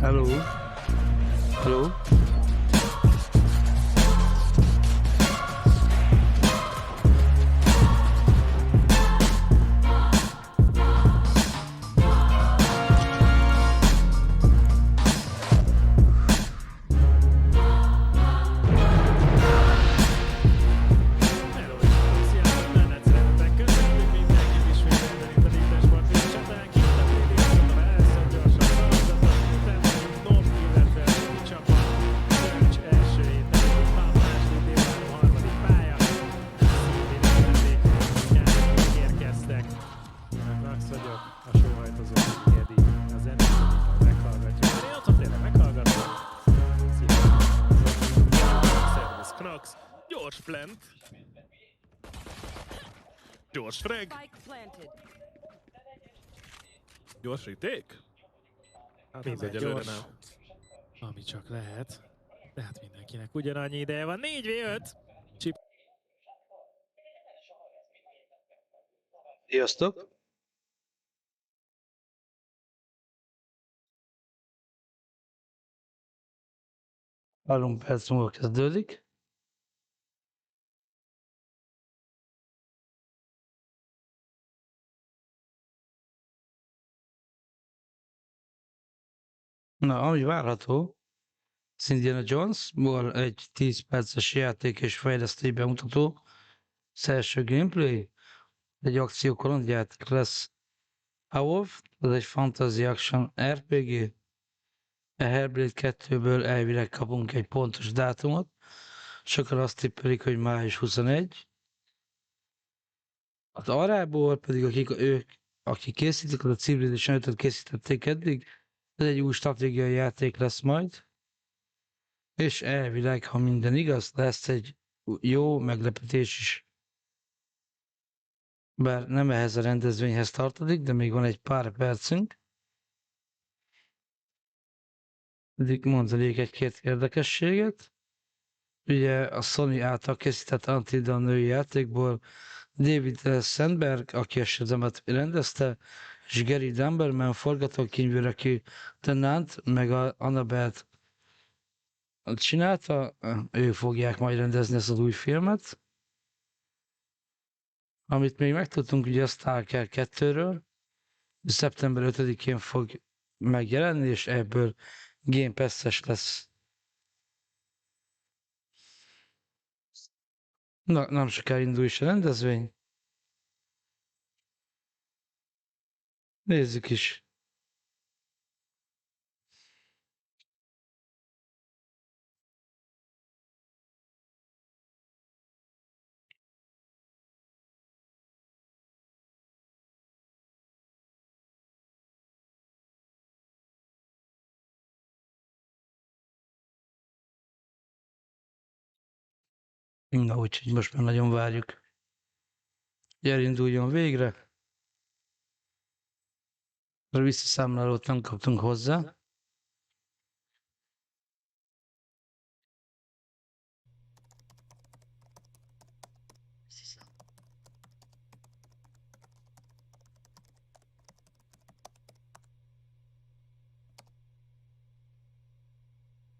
Hello. Hello. Gyors plant. Gyors frag. Gyors retake. Hát Mind a egyelőre gyors. nem. Ami csak lehet. De hát mindenkinek ugyanannyi ideje van. 4v5. Chip. Sziasztok! Három perc múlva kezdődik. Na, ami várható, Indiana Jonesból egy 10 perces játék és fejlesztői bemutató, az első gameplay, egy akció kalandjáték lesz. Awolf, ez egy fantasy action RPG, a Hellblade 2-ből elvileg kapunk egy pontos dátumot, sokan azt tippelik, hogy május 21. Az arrából pedig akik készítik, az a Civilization 5-öt készítették eddig, ez egy új stratégiai játék lesz majd, és elvileg, ha minden igaz, lesz egy jó meglepetés is. Bár nem ehhez a rendezvényhez tartozik, de még van egy pár percünk. Eddig mondanék egy-két érdekességet. Ugye a Sony által készített Until Dawn női játékból David Sandberg, aki a Shazamet rendezte, és Gary Dumberman forgatókönyvőr, aki The Nun-t, meg a Annabelle-t csinálta, ők fogják majd rendezni ezt az új filmet. Amit még megtudtunk, ugye a Stalker 2-ről, szeptember 5-én fog megjelenni, és ebből Game Pass-es lesz. Na, nem sokára indul is a rendezvény. Nézzük is. Na, úgyhogy most már nagyon várjuk. Elinduljon végre. A visszaszámlálót nem kaptunk hozzá.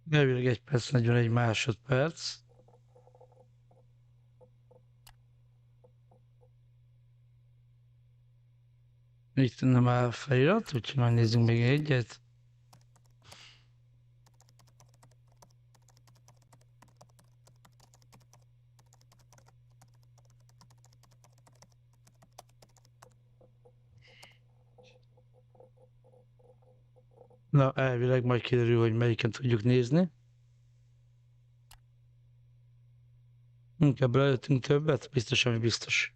Elvileg 1 perc, 41 másodperc. Itt nem áll felirat, úgyhogy megnézzünk még egyet. Na, elvileg majd kiderül, hogy melyiken tudjuk nézni. Inkább előttünk többet? Biztos, ami biztos.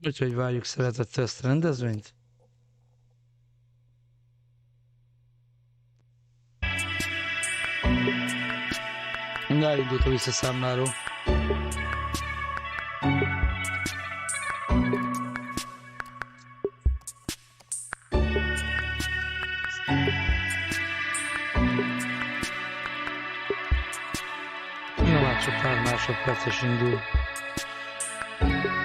Úgyhogy várjuk szeretettel ezt a rendezvényt. Na, elindult a visszaszámláló. Na, már csak pár másodperces indul.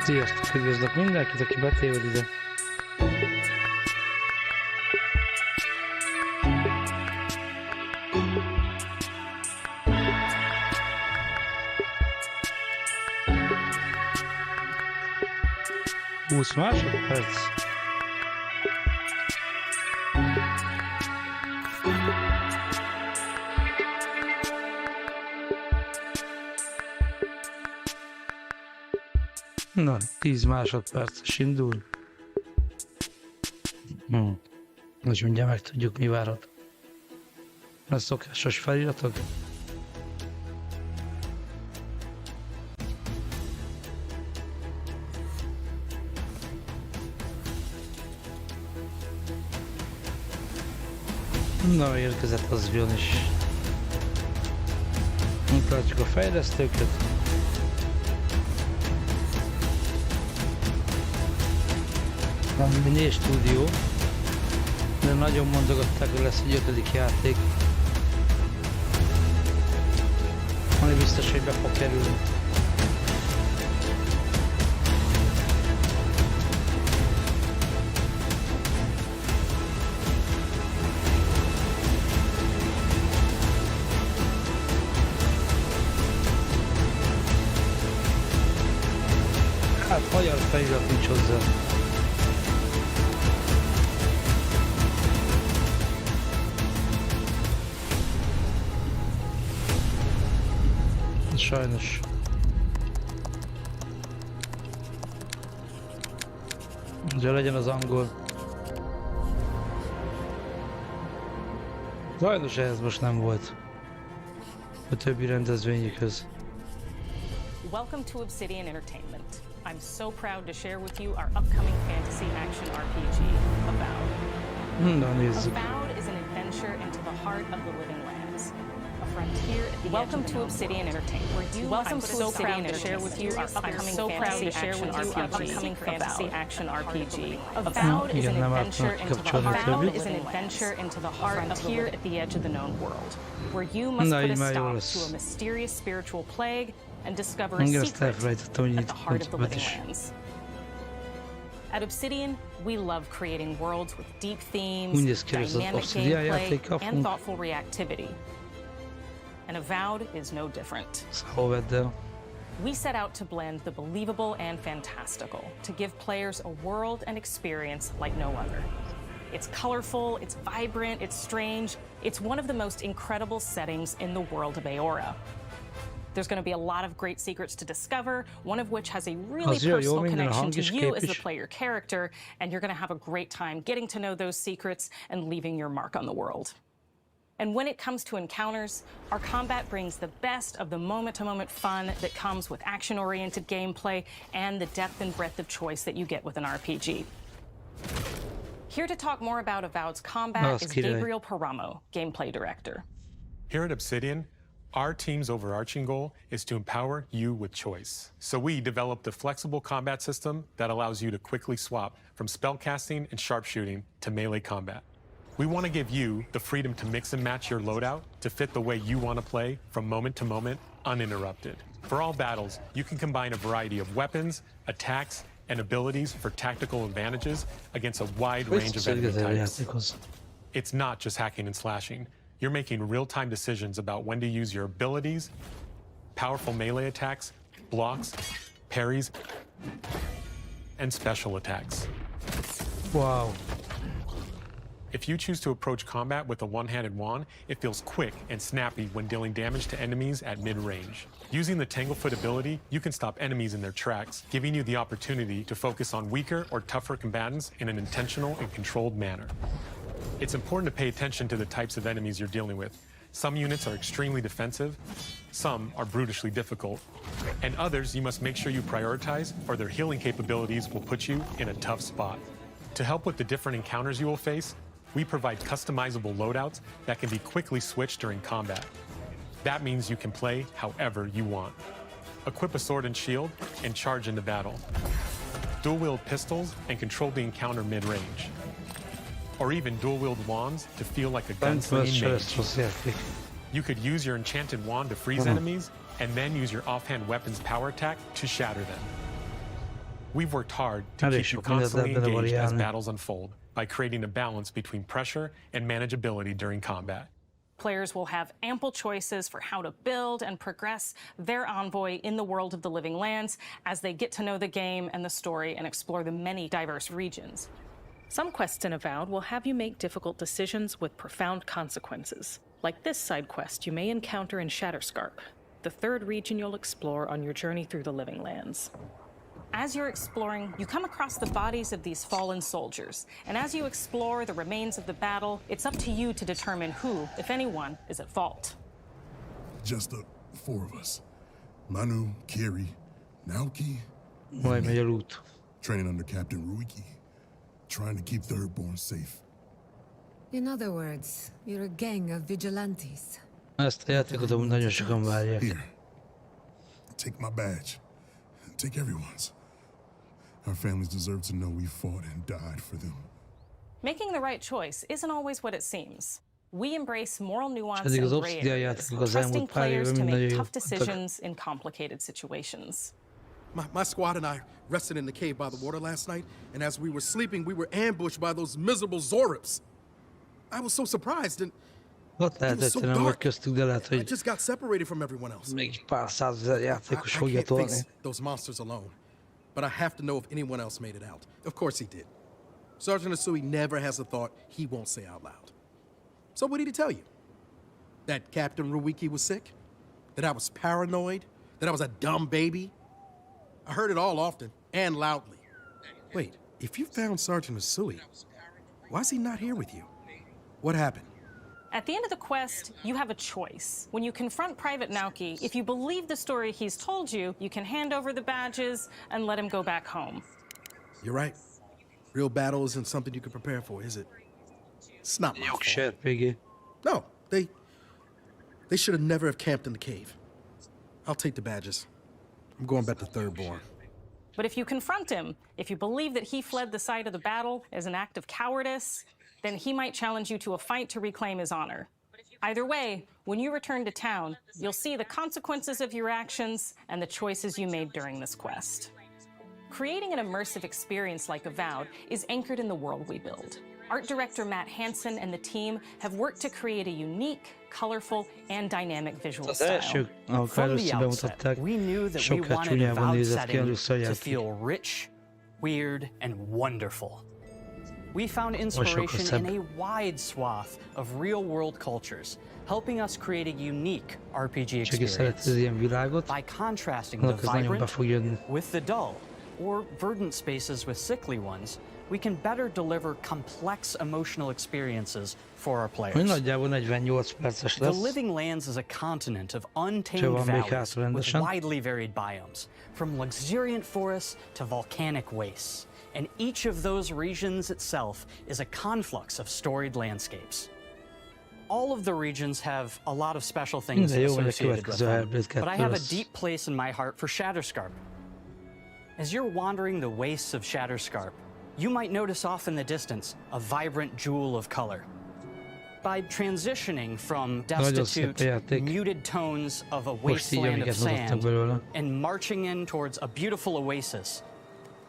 Sziasztok, üdvözlök mindenkit, aki betéved ide. Húsz másodperc. Na, 10 másodperces indul. Most mindjárt megtudjuk, mi várhat. A szokásos feliratok. Na, érkezett az jön is. Mutatjuk a fejlesztőket. Van mini stúdió, de nagyon mondogatták, hogy lesz egy 5. játék. Ami biztos, hogy be fog kerülni. Hát magyar felirat nincs hozzá. Sajnos. Ugye legyen az angol. Sajnos ehhez most nem volt. A többi rendezvényükhöz. Welcome to Obsidian Entertainment. I'm so proud to share with you our upcoming fantasy action RPG, Avowed. Na nézzük. Avowed is an adventure into the heart of the living lands. A frontier at the Welcome to Obsidian Entertainment. I'm so proud to share with you our upcoming fantasy action RPG. Avowed is an adventure into the frontier at the edge of the known world, where you must put a stop to a mysterious spiritual plague and discover a secret at the heart of the living lands. At Obsidian, we love creating worlds with deep themes, dynamic gameplay, and thoughtful reactivity. And Avowed is no different. We set out to blend the believable and fantastical, to give players a world and experience like no other. It's colorful, it's vibrant, it's strange. It's one of the most incredible settings in the world of Aora. There's going to be a lot of great secrets to discover, one of which has a really personal connection to you as the player character, and you're going to have a great time getting to know those secrets and leaving your mark on the world. And when it comes to encounters, our combat brings the best of the moment-to-moment fun that comes with action-oriented gameplay and the depth and breadth of choice that you get with an RPG. Here to talk more about Avowed's combat is Gabriel Paramo, gameplay director. Here at Obsidian, our team's overarching goal is to empower you with choice. So we developed a flexible combat system that allows you to quickly swap from spellcasting and sharpshooting to melee combat. We want to give you the freedom to mix and match your loadout to fit the way you want to play from moment to moment, uninterrupted. For all battles, you can combine a variety of weapons, attacks, and abilities for tactical advantages against a wide range of enemy types. It's not just hacking and slashing. You're making real-time decisions about when to use your abilities, powerful melee attacks, blocks, parries, and special attacks. Wow. If you choose to approach combat with a one-handed wand, it feels quick and snappy when dealing damage to enemies at mid-range. Using the Tanglefoot ability, you can stop enemies in their tracks, giving you the opportunity to focus on weaker or tougher combatants in an intentional and controlled manner. It's important to pay attention to the types of enemies you're dealing with. Some units are extremely defensive, some are brutishly difficult, and others you must make sure you prioritize, or their healing capabilities will put you in a tough spot. To help with the different encounters you will face, we provide customizable loadouts that can be quickly switched during combat. That means you can play however you want. Equip a sword and shield and charge into battle. Dual-wield pistols and control the encounter mid-range. Or even dual-wield wands to feel like a gunslinging mage. You could use your enchanted wand to freeze enemies and then use your offhand weapon's power attack to shatter them. We've worked hard to keep you constantly engaged as battles unfold by creating a balance between pressure and manageability during combat. Players will have ample choices for how to build and progress their envoy in the world of the Living Lands as they get to know the game and the story and explore the many diverse regions. Some quests in Avowed will have you make difficult decisions with profound consequences, like this side quest you may encounter in Shatterscarp, the third region you'll explore on your journey through the Living Lands. As you're exploring, you come across the bodies of these fallen soldiers, and as you explore the remains of the battle, it's up to you to determine who, if anyone, is at fault. Just the four of us. Manu, Kiri, Naoki, training under Captain Ruiki, trying to keep Thirdborn safe. In other words, you're a gang of vigilantes. Here, take my badge. Take everyone's. Our families deserve to know we fought and died for them. Making the right choice isn't always what it seems. We embrace moral nuance and gray areas, trusting players to make tough decisions in complicated situations. My squad and I rested in the cave by the water last night, and as we were sleeping, we were ambushed by those miserable Zorips. I was so surprised, and it was so dark. I just got separated from everyone else. I can't face those monsters alone, but I have to know if anyone else made it out. Of course he did. Sergeant Asui never has a thought he won't say out loud. So what did he tell you? That Captain Ruiki was sick? That I was paranoid? That I was a dumb baby? I heard it all often and loudly. Wait, if you found Sergeant Asui, why is he not here with you? What happened? At the end of the quest, you have a choice. When you confront Private Naoki, if you believe the story he's told you, you can hand over the badges and let him go back home. You're right. Real battle isn't something you can prepare for, is it? It's not my fault. No, they should have never have camped in the cave. I'll take the badges. I'm going back to Thirdborn. But if you confront him, if you believe that he fled the site of the battle as an act of cowardice, then he might challenge you to a fight to reclaim his honor. Either way, when you return to town, you'll see the consequences of your actions and the choices you made during this quest. Creating an immersive experience like Avowed is anchored in the world we build. Art director Matt Hansen and the team have worked to create a unique, colorful, and dynamic visual style. From the outset, we knew that we wanted Avowed setting to feel rich, weird, and wonderful. We found inspiration in a wide swath of real-world cultures, helping us create a unique RPG experience. By contrasting the vibrant with the dull, or verdant spaces with sickly ones, we can better deliver complex emotional experiences for our players. The Living Lands is a continent of untamed valleys with widely varied biomes, from luxuriant forests to volcanic wastes. And each of those regions itself is a conflux of storied landscapes. All of the regions have a lot of special things associated with them, but I have a deep place in my heart for Shatterscarp. As you're wandering the wastes of Shatterscarp, you might notice off in the distance a vibrant jewel of color. By transitioning from destitute, muted tones of a wasteland of sand and marching in towards a beautiful oasis,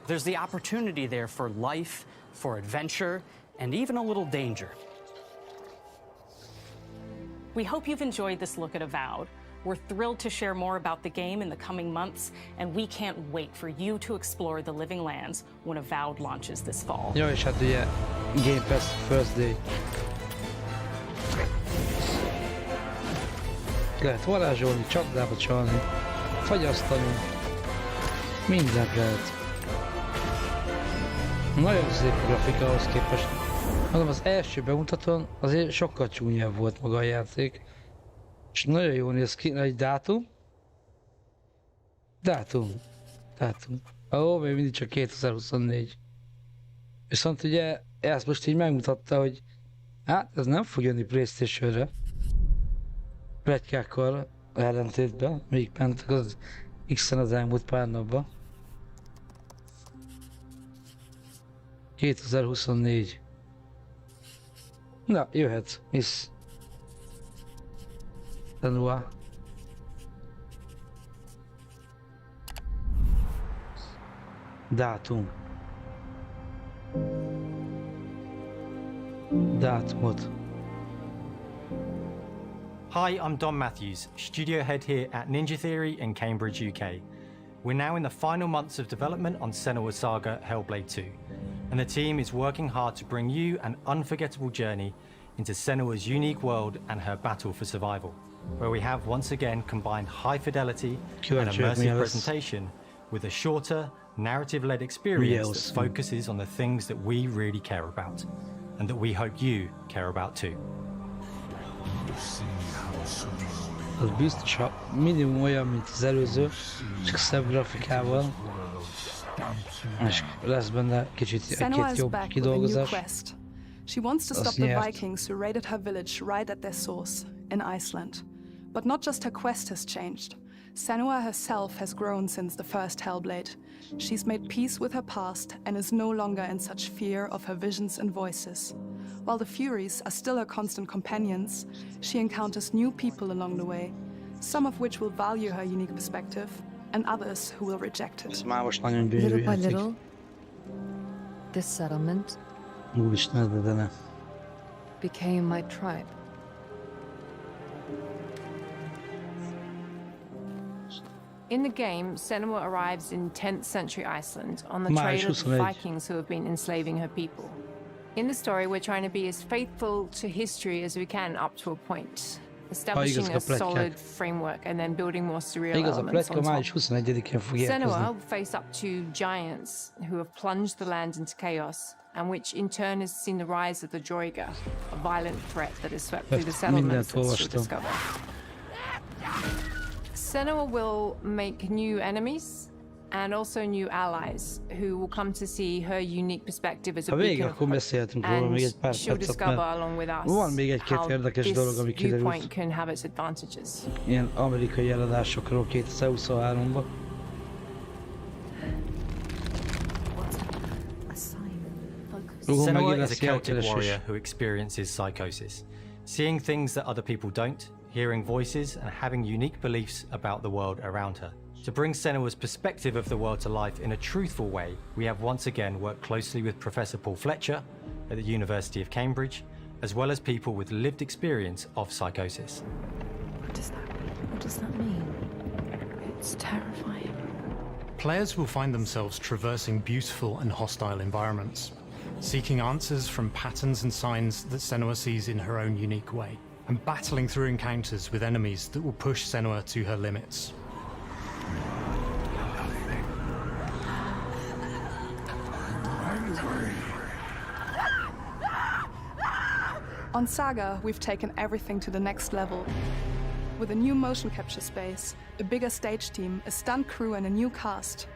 there's the opportunity there for life, for adventure, and even a little danger. We hope you've enjoyed this look at Avowed. We're thrilled to share more about the game in the coming months, and we can't wait for you to explore the Living Lands when Avowed launches this fall. Jó, és hát ugye Game Pass First Day. Lehet varázsolni, csapdába csalni, fagyasztani. Mindent lehet. Nagyon szép a grafika ahhoz képest. Mondom, az első bemutatón azért sokkal csúnyább volt maga a játék. És nagyon jól néz ki, egy dátum. Ó, még mindig csak 2024. Viszont ugye ezt most így megmutatta, hogy hát ez nem fog jönni PlayStation-re. Pletykákkal ellentétben, még mentek az X-en az elmúlt pár napban. 2024. Na, jöhet, hisz. Tanulá. Dátumot. Hi, I'm Don Matthews, studio head here at Ninja Theory in Cambridge, UK. We're now in the final months of development on Senua's Saga Hellblade 2, and the team is working hard to bring you an unforgettable journey into Senua's unique world and her battle for survival, where we have once again combined high fidelity and immersive presentation with a shorter, narrative-led experience that focuses on the things that we really care about, and that we hope you care about too. Az biztos, ha minimum olyan, mint az előző, csak szebb grafikával, és lesz benne kicsit egy-két jobb kidolgozás. She wants to stop the Vikings who raided her village right at their source, in Iceland. But not just her quest has changed. Senua herself has grown since the first Hellblade. She's made peace with her past and is no longer in such fear of her visions and voices. While the Furies are still her constant companions, she encounters new people along the way, some of which will value her unique perspective, and others who will reject it. Little by little, this settlement became my tribe. In the game, Senua arrives in 10th century Iceland on the trail of the Vikings who have been enslaving her people. In the story, we're trying to be as faithful to history as we can up to a point, establishing a solid framework and then building more surreal elements on top. Senua will face up to giants who have plunged the land into chaos, and which in turn has seen the rise of the Droiga, a violent threat that has swept through the settlements that she'll discover. Senua will make new enemies and also new allies who will come to see her unique perspective as a beacon of hope, and she'll discover along with us how this viewpoint can have its advantages. Ilyen amerikai eladásokról 2023-ban. Senua is a Celtic warrior who experiences psychosis, seeing things that other people don't, hearing voices and having unique beliefs about the world around her. To bring Senua's perspective of the world to life in a truthful way, we have once again worked closely with Professor Paul Fletcher at the University of Cambridge, as well as people with lived experience of psychosis. What does that mean? It's terrifying. Players will find themselves traversing beautiful and hostile environments, seeking answers from patterns and signs that Senua sees in her own unique way, and battling through encounters with enemies that will push Senua to her limits. On Saga, we've taken everything to the next level. With a new motion capture space, a bigger stage team, a stunt crew and a new cast.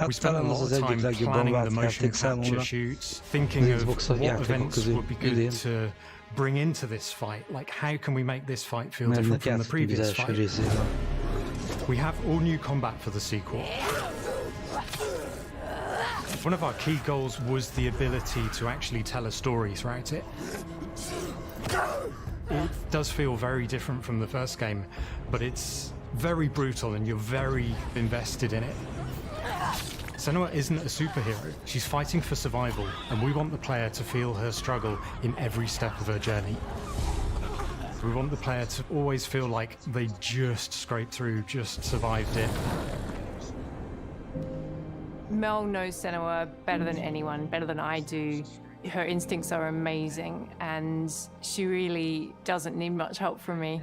We spent a lot of time planning the motion capture shoots, thinking of what events would be good to bring into this fight. Like, how can we make this fight feel different from the previous fight? We have all new combat for the sequel. One of our key goals was the ability to actually tell a story throughout it. It does feel very different from the first game, but it's very brutal and you're very invested in it. Senua isn't a superhero. She's fighting for survival, and we want the player to feel her struggle in every step of her journey. We want the player to always feel like they just scraped through, just survived it. Mel knows Senua better than anyone, better than I do. her instincts are amazing, and she really doesn't need much help from me.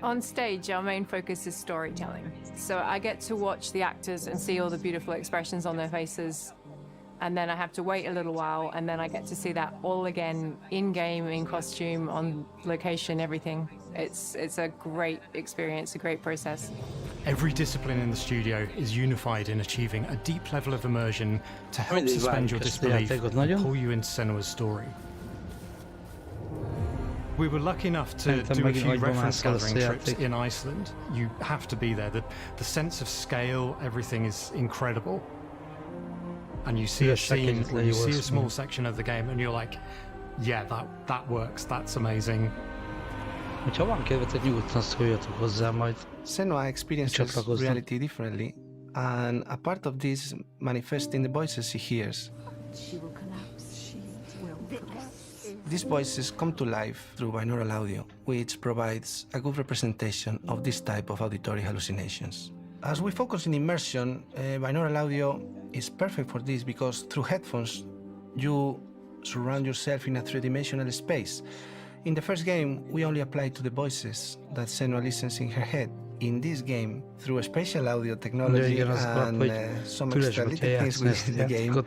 On stage, our main focus is storytelling. So I get to watch the actors and see all the beautiful expressions on their faces. And then I have to wait a little while, and then I get to see that all again in-game, in costume, on location, everything. It's a great experience, a great process. Every discipline in the studio is unified in achieving a deep level of immersion to help suspend your disbelief and pull you into Senua's story. We were lucky enough to do a few reference gathering trips in Iceland. You have to be there. The sense of scale, everything is incredible. And you see a scene where you see a small section of the game and you're like, yeah, that works, that's amazing. Senua experiences reality differently, and a part of this manifests in the voices she hears. These voices come to life through binaural audio, which provides a good representation of this type of auditory hallucinations. As we focus in immersion, binaural audio is perfect for this because through headphones, you surround yourself in a three-dimensional space. In the first game, we only applied to the voices that Senua listens in her head. In this game, through spatial audio technology and some extra little things within the game,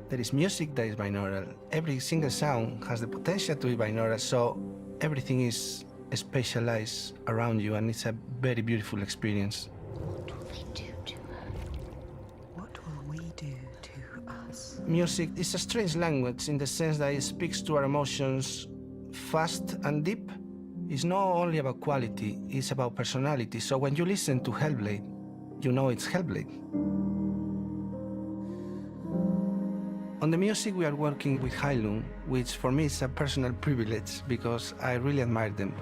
there is music that is binaural. Every single sound has the potential to be binaural, so everything is spatialized around you, and it's a very beautiful experience. What will we do to her? What will we do to us? Music is a strange language in the sense that it speaks to our emotions fast and deep. It's not only about quality, it's about personality. So when you listen to Hellblade, you know it's Hellblade. On the music, we are working with Heilung, which for me is a personal privilege because I really admire them.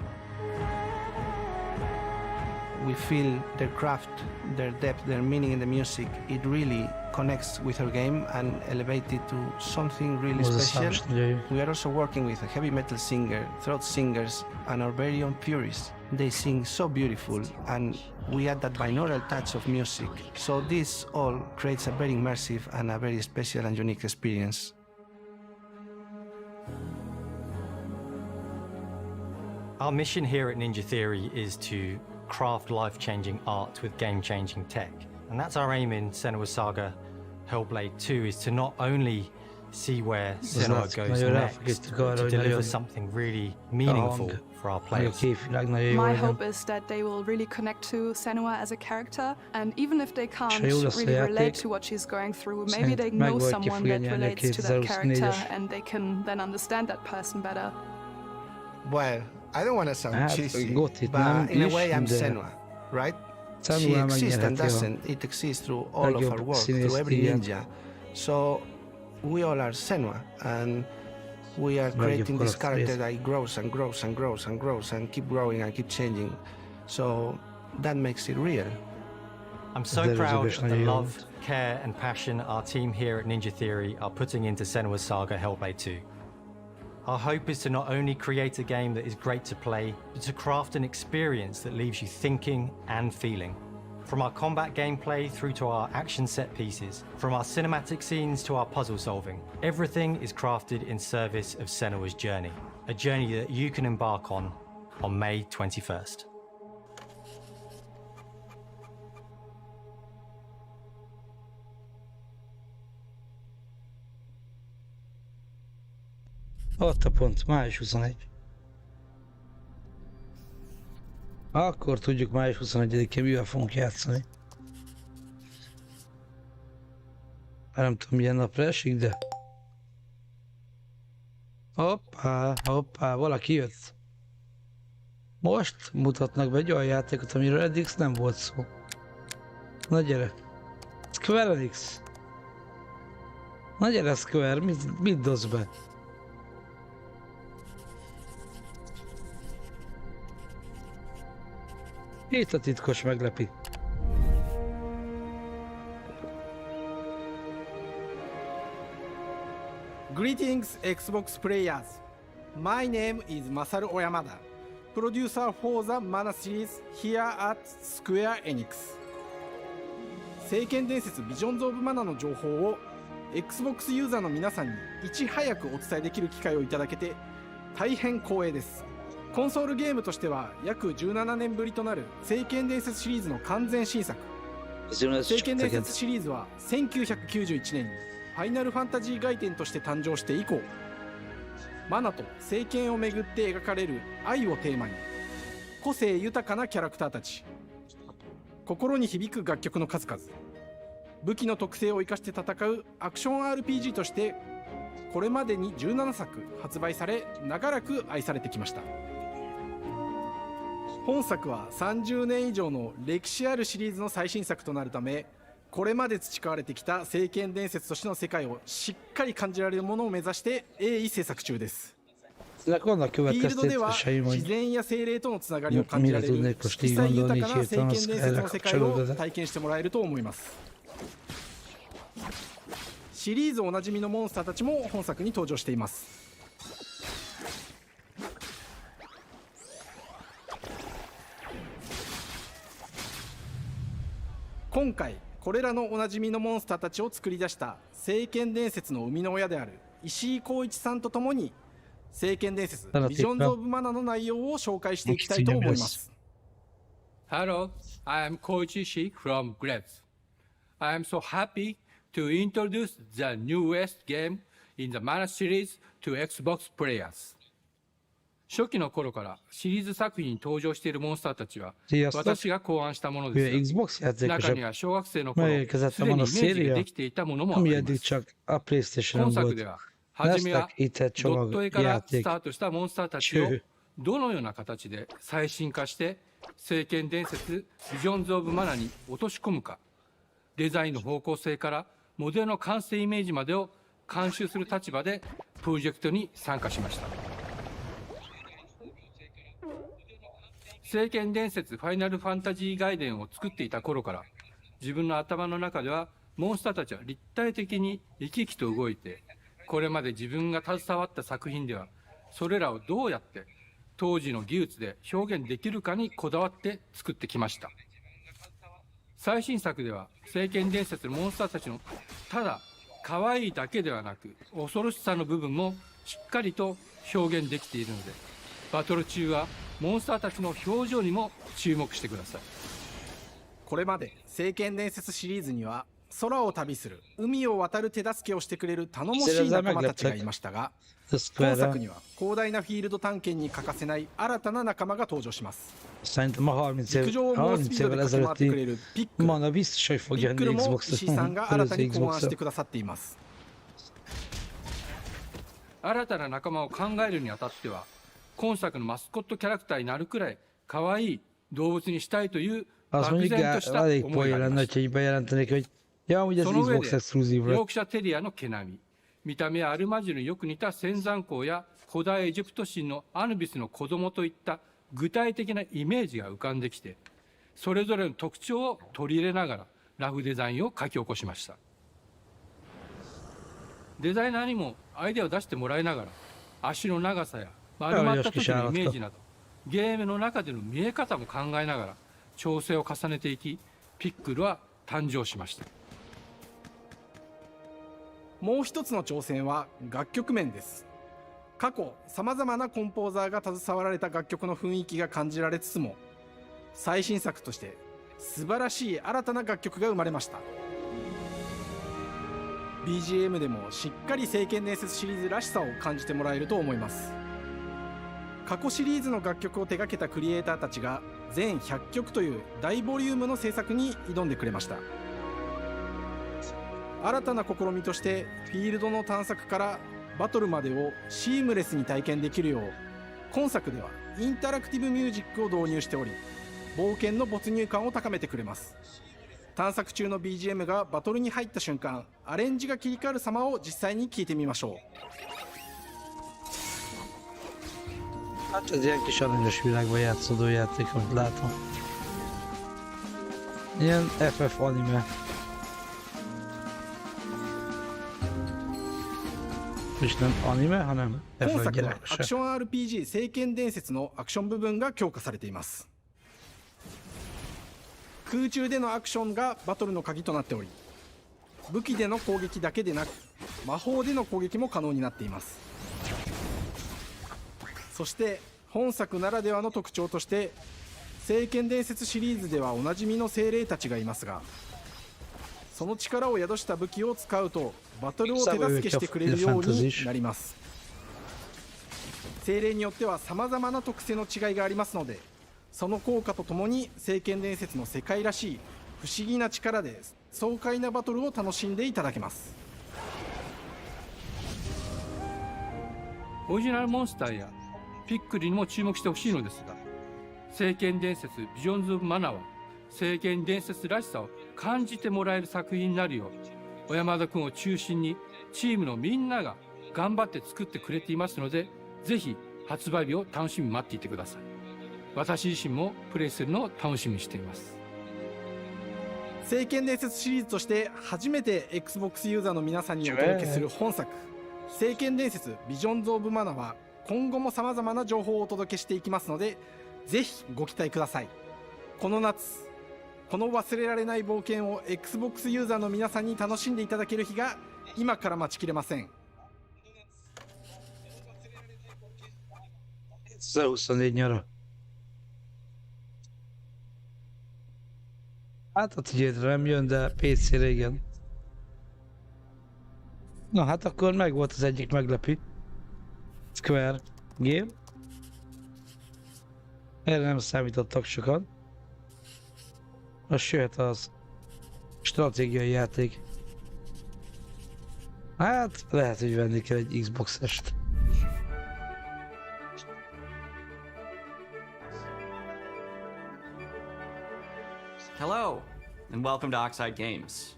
We feel their craft, their depth, their meaning in the music. It really connects with our game and elevates it to something really special. We are also working with a heavy metal singer, throat singers, and our very own purists. They sing so beautiful, and we add that binaural touch of music. So this all creates a very immersive and a very special and unique experience. Our mission here at Ninja Theory is to craft life-changing art with game-changing tech. And that's our aim in Senua's Saga Hellblade 2, is to not only see where Senua goes next, but to deliver something really meaningful for our players. My hope is that they will really connect to Senua as a character, and even if they can't really relate to what she's going through, maybe they know someone that relates to that character and they can then understand that person better. Well, I don't want to sound cheesy, but in a way I'm Senua, right? She exists and doesn't. It exists through all of our work, through every ninja. So we all are Senua, and we are creating this character that grows and grows and grows and grows and keep growing and keep changing. So that makes it real. I'm so proud of the love, care and passion our team here at Ninja Theory are putting into Senua's Saga Hellblade 2. Our hope is to not only create a game that is great to play, but to craft an experience that leaves you thinking and feeling. From our combat gameplay through to our action set pieces, from our cinematic scenes to our puzzle solving, everything is crafted in service of Senua's journey, a journey that you can embark on May 21st. Ott a pont, május 21. Akkor tudjuk május 21-én mivel fogunk játszani. Nem tudom milyen napra esik, de... Hoppá, hoppá, valaki jött. Most mutatnak be egy olyan játékot, amiről eddig nem volt szó. Na gyere. Square Enix. Na gyere Square, mit dosz be? Itt a titkos meglepi. Greetings, Xbox players. My name is Masaru Oyamada, producer for the Mana series here at Square Enix. 聖剣伝説ビジョンズ・オブ・マナの情報を Xbox ユーザーの皆さんにいち早くお伝えできる機会をいただけて大変光栄です。コンソールゲームとしては約17年ぶりとなる聖剣伝説シリーズの完全新作。聖剣伝説シリーズは1991年にファイナルファンタジー外伝として誕生して以降、マナと聖剣をめぐって描かれる愛をテーマに、個性豊かなキャラクターたち、心に響く楽曲の数々、武器の特性を生かして戦うアクション RPG としてこれまでに17作発売され、長らく愛されてきました。本作は30年以上の歴史あるシリーズの最新作となるため、これまで培われてきた聖剣伝説としての世界をしっかり感じられるものを目指して鋭意制作中です。フィールドでは自然や精霊とのつながりを感じられる色彩豊かな聖剣伝説の世界を体験してもらえると思います。シリーズおなじみのモンスターたちも本作に登場しています。今回これらのおなじみのモンスターたちを作り出した聖剣伝説の生みの親である石井浩一さんとともに、聖剣伝説ビジョンズ・オブ・マナの内容を紹介していきたいと思います。 Hello, I am Koichi Ishii from Grabs. I am so happy to introduce the newest game in the Mana series to Xbox players. 初期の頃からシリーズ作品に登場しているモンスターたちは私が考案したものですが、中には小学生の頃すでにイメージができていたものもあります。本作では初めはドット絵からスタートしたモンスターたちをどのような形で最新化して聖剣伝説ビジョンズ・オブ・マナに落とし込むか、デザインの方向性からモデルの完成イメージまでを監修する立場でプロジェクトに参加しました。聖剣伝説ファイナルファンタジー外伝を作っていた頃から、自分の頭の中ではモンスターたちは立体的に生き生きと動いて、これまで自分が携わった作品ではそれらをどうやって当時の技術で表現できるかにこだわって作ってきました。最新作では聖剣伝説のモンスターたちのただ可愛いだけではなく恐ろしさの部分もしっかりと表現できているので、バトル中はモンスターたちの表情にも注目してください。これまで聖剣伝説シリーズには空を旅する、海を渡る手助けをしてくれる頼もしい仲間たちがいましたが、今作には広大なフィールド探検に欠かせない新たな仲間が登場します。陸上を猛スピードで駆け回ってくれるピックル。ピックルも石井さんが新たに考案してくださっています。新たな仲間を考えるにあたっては、今作のマスコットキャラクターになるくらい可愛い動物にしたいという漠然とした思いがありました。その上でヨークシャテリアの毛並み、見た目はアルマジルによく似た仙山港や古代エジプト神のアヌビスの子供といった具体的なイメージが浮かんできて、それぞれの特徴を取り入れながらラフデザインを書き起こしました。デザイナーにもアイデアを出してもらいながら、足の長さや丸まった時のイメージなどゲームの中での見え方も考えながら調整を重ねていき、ピックルは誕生しました。もう一つの挑戦は楽曲面です。過去さまざまなコンポーザーが携わられた楽曲の雰囲気が感じられつつも、最新作として素晴らしい新たな楽曲が生まれました。 BGM でもしっかり聖剣伝説シリーズらしさを感じてもらえると思います。過去シリーズの楽曲を手掛けたクリエイターたちが全100曲という大ボリュームの制作に挑んでくれました。新たな試みとしてフィールドの探索からバトルまでをシームレスに体験できるよう、今作ではインタラクティブミュージックを導入しており、冒険の没入感を高めてくれます。探索中の BGM がバトルに入った瞬間、アレンジが切り替わる様を実際に聞いてみましょう。Hát ez ilyen kis aranyos világban játszódó játék, amit látom. Ilyen FF anime. És nem anime, hanem 今 FF 作はア gyerekese. クション RPG 聖剣伝説のアクション部分が強化されています。空中でのアクションがバトルの鍵となっており、武器での攻撃だけでなく魔法での攻撃も可能になっています。そして本作ならではの特徴として聖剣伝説シリーズではおなじみの精霊たちがいますが、その力を宿した武器を使うとバトルを手助けしてくれるようになります。精霊によっては様々な特性の違いがありますので、その効果とともに聖剣伝説の世界らしい不思議な力で爽快なバトルを楽しんでいただけます。オリジナルモンスターやピックリにも注目してほしいのですが、聖剣伝説ビジョンズ・オブ・マナーは聖剣伝説らしさを感じてもらえる作品になるよう、小山田君を中心にチームのみんなが頑張って作ってくれていますので、ぜひ発売日を楽しみに待っていてください。私自身もプレイするのを楽しみにしています。聖剣伝説シリーズとして初めて Xbox ユーザーの皆さんにお届けする本作聖剣伝説ビジョンズ・オブ・マナは今後も様々な情報をお届けしていきますので、ぜひご期待ください。この夏、この忘れられない冒険を Xbox ユーザーの皆さんに楽しんでいただける日が今から待ちきれません。24 nyara. Hát a tiédre nem jön, de PC-re igen. Na hát akkor meg volt az egyik meglepő. Square Game. Erre nem számítottak sokan. Most jöhet az stratégiai játék. Hát lehet, hogy venni kell egy Xbox-est. Hello, and welcome to Oxide Games.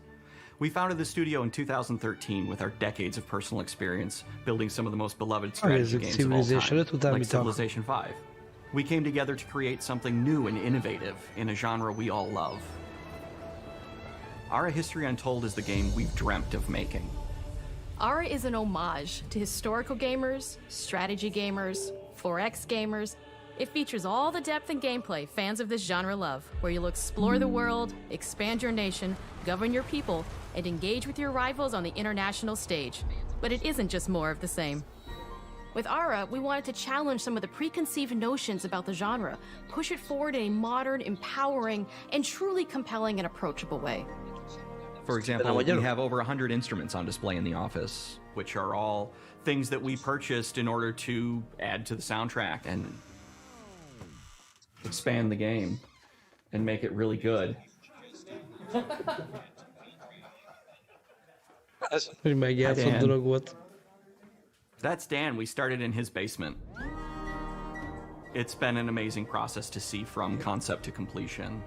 We founded the studio in 2013 with our decades of personal experience building some of the most beloved strategy games of all time, like Civilization V. We came together to create something new and innovative in a genre we all love. Ara History Untold is the game we've dreamt of making. Ara is an homage to historical gamers, strategy gamers, 4X gamers. It features all the depth and gameplay fans of this genre love, where you'll explore the world, expand your nation, govern your people, and engage with your rivals on the international stage. But it isn't just more of the same. With Ara, we wanted to challenge some of the preconceived notions about the genre, push it forward in a modern, empowering, and truly compelling and approachable way. For example, we have over 100 instruments on display in the office, which are all things that we purchased in order to add to the soundtrack and expand the game and make it really good. That's Dan. We started in his basement. It's been an amazing process to see from concept to completion.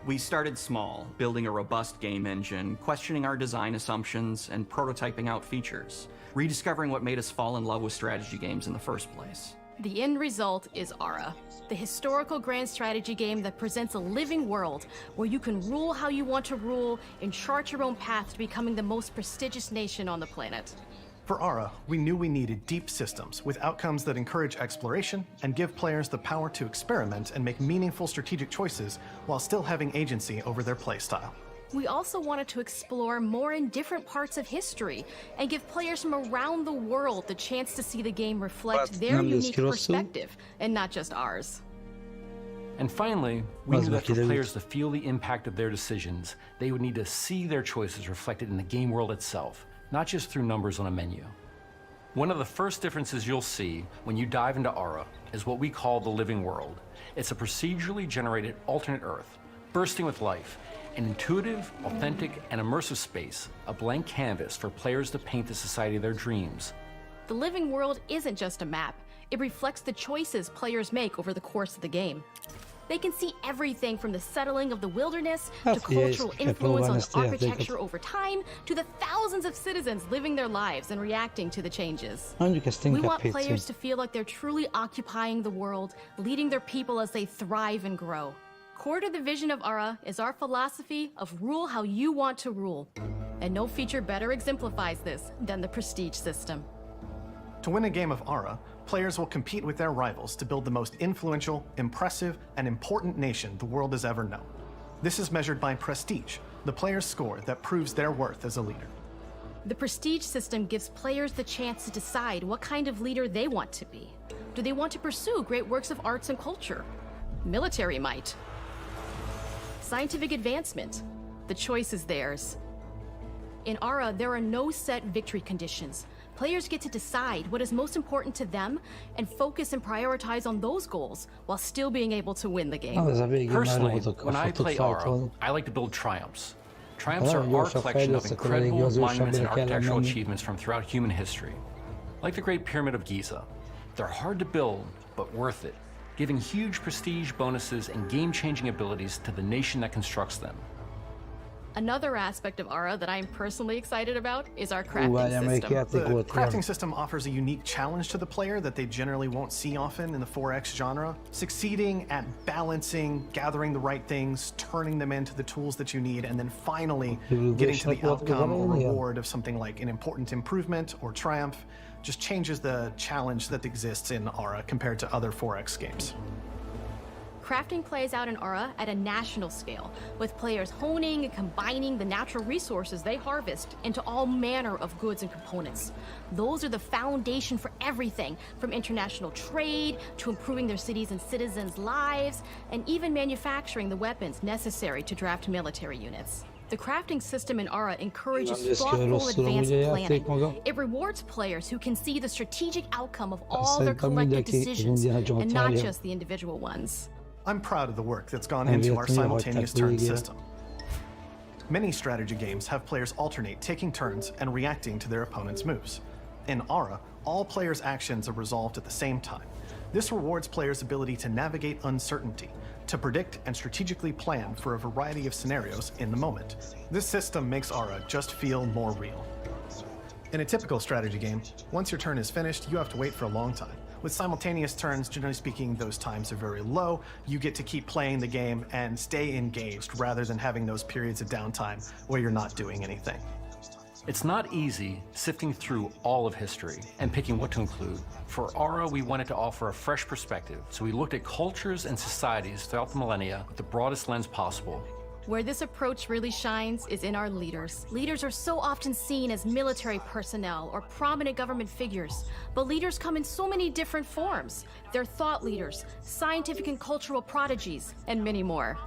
We started small, building a robust game engine, questioning our design assumptions, and prototyping out features, rediscovering what made us fall in love with strategy games in the first place. The end result is Ara, the historical grand strategy game that presents a living world where you can rule how you want to rule and chart your own path to becoming the most prestigious nation on the planet. For Ara, we knew we needed deep systems with outcomes that encourage exploration and give players the power to experiment and make meaningful strategic choices while still having agency over their playstyle. We also wanted to explore more in different parts of history and give players from around the world the chance to see the game reflect their unique perspective and not just ours. And finally, we knew that for players to feel the impact of their decisions, they would need to see their choices reflected in the game world itself, not just through numbers on a menu. One of the first differences you'll see when you dive into Ara is what we call the living world. It's a procedurally generated alternate Earth, bursting with life, an intuitive, authentic, and immersive space, a blank canvas for players to paint the society of their dreams. The living world isn't just a map. It reflects the choices players make over the course of the game. They can see everything from the settling of the wilderness to cultural influence on the architecture over time to the thousands of citizens living their lives and reacting to the changes. We want players to feel like they're truly occupying the world, leading their people as they thrive and grow. Core to the vision of Ara is our philosophy of rule how you want to rule. And no feature better exemplifies this than the prestige system. To win a game of Ara, players will compete with their rivals to build the most influential, impressive, and important nation the world has ever known. This is measured by prestige, the player's score that proves their worth as a leader. The prestige system gives players the chance to decide what kind of leader they want to be. Do they want to pursue great works of arts and culture? Military might? Scientific advancement? The choice is theirs. In Ara, there are no set victory conditions. Players get to decide what is most important to them and focus and prioritize on those goals while still being able to win the game. Personally, when I play Ara, I like to build triumphs. Triumphs are our collection of incredible monuments and architectural achievements from throughout human history. Like the Great Pyramid of Giza. They're hard to build, but worth it, giving huge prestige bonuses and game-changing abilities to the nation that constructs them. Another aspect of Ara that I'm personally excited about is our crafting system. The crafting system offers a unique challenge to the player that they generally won't see often in the 4X genre. Succeeding at balancing, gathering the right things, turning them into the tools that you need, and then finally getting to the outcome or reward of something like an important improvement or triumph just changes the challenge that exists in Ara compared to other 4X games. Crafting plays out in Ara at a national scale, with players honing and combining the natural resources they harvest into all manner of goods and components. Those are the foundation for everything, from international trade to improving their cities' and citizens' lives, and even manufacturing the weapons necessary to draft military units. The crafting system in Ara encourages thoughtful, advanced planning. It rewards players who can see the strategic outcome of all their collective decisions, and not just the individual ones. I'm proud of the work that's gone into our simultaneous turn system. Many strategy games have players alternate taking turns and reacting to their opponent's moves. In Ara, all players' actions are resolved at the same time. This rewards players' ability to navigate uncertainty, to predict and strategically plan for a variety of scenarios in the moment. This system makes Ara just feel more real. In a typical strategy game, once your turn is finished, you have to wait for a long time. With simultaneous turns, generally speaking, those times are very low. You get to keep playing the game and stay engaged rather than having those periods of downtime where you're not doing anything. It's not easy sifting through all of history and picking what to include. For Ara, we wanted to offer a fresh perspective, so we looked at cultures and societies throughout the millennia with the broadest lens possible. Where this approach really shines is in our leaders. Leaders are so often seen as military personnel or prominent government figures, but leaders come in so many different forms. They're thought leaders, scientific and cultural prodigies, and many more.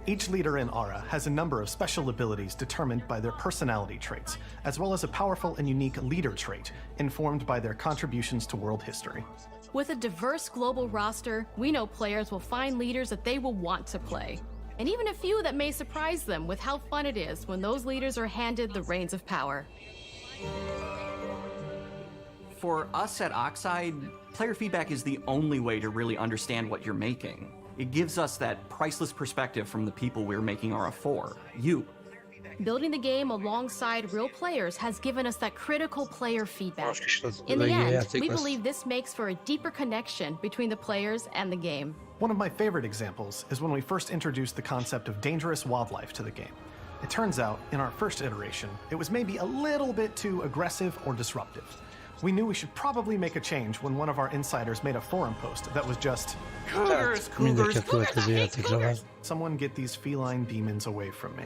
Each leader in Ara has a number of special abilities determined by their personality traits, as well as a powerful and unique leader trait informed by their contributions to world history. With a diverse global roster, we know players will find leaders that they will want to play. And even a few that may surprise them with how fun it is when those leaders are handed the reins of power. For us at Oxide, player feedback is the only way to really understand what you're making. It gives us that priceless perspective from the people we're making Ara for, you. Building the game alongside real players has given us that critical player feedback. In the end, we believe this makes for a deeper connection between the players and the game. One of my favorite examples is when we first introduced the concept of dangerous wildlife to the game. It turns out, in our first iteration, it was maybe a little bit too aggressive or disruptive. We knew we should probably make a change when one of our insiders made a forum post that was just cougars, cougars, cougars. Someone get these feline demons away from me.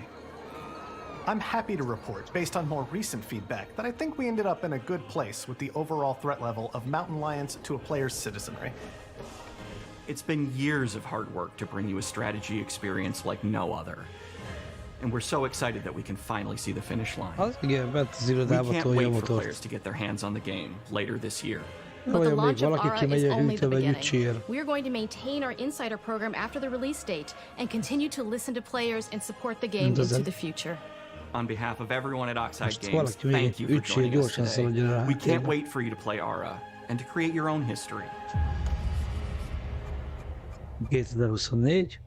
I'm happy to report, based on more recent feedback, that I think we ended up in a good place with the overall threat level of mountain lions to a player's citizenry. It's been years of hard work to bring you a strategy experience like no other. And we're so excited that we can finally see the finish line. We can't wait for players to get their hands on the game later this year. But the launch of Ara is only the beginning. We are going to maintain our insider program after the release date and continue to listen to players and support the game into the future. On behalf of everyone at Oxide Games, thank you for joining us today. We can't wait for you to play Ara and to create your own history. 2024.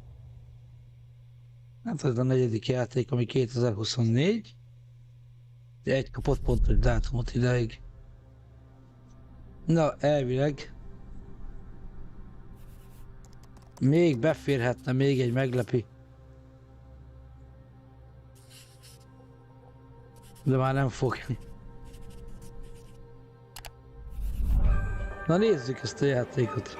Hát ez a negyedik játék, ami 2024. Egy kapott pontos dátumot ideig. Na, elvileg még beférhetne még egy meglepi. De már nem fog. Na nézzük ezt a játékot.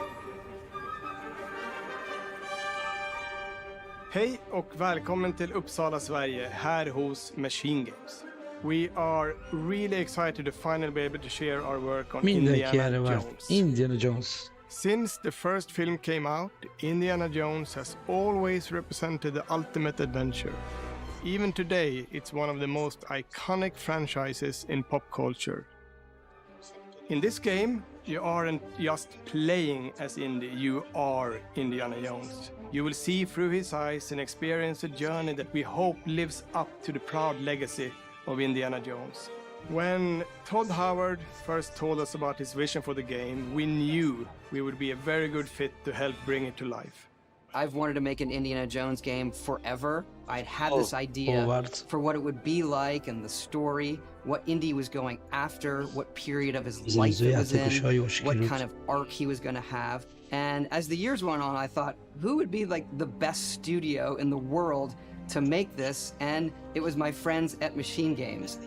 Hej och välkommen till Uppsala, Sverige, här hos Machine Games. We are really excited to finally be able to share our work on Indiana Jones. Since the first film came out, Indiana Jones has always represented the ultimate adventure. Even today, it's one of the most iconic franchises in pop culture. In this game, you aren't just playing as Indy, you are Indiana Jones. You will see through his eyes and experience a journey that we hope lives up to the proud legacy of Indiana Jones. When Todd Howard first told us about his vision for the game, we knew we would be a very good fit to help bring it to life. I've wanted to make an Indiana Jones game forever. I'd had this idea for what it would be like and the story, what Indy was going after, what period of his life it was in, what kind of arc he was going to have. And as the years went on, I thought, who would be like the best studio in the world to make this? And it was my friends at Machine Games.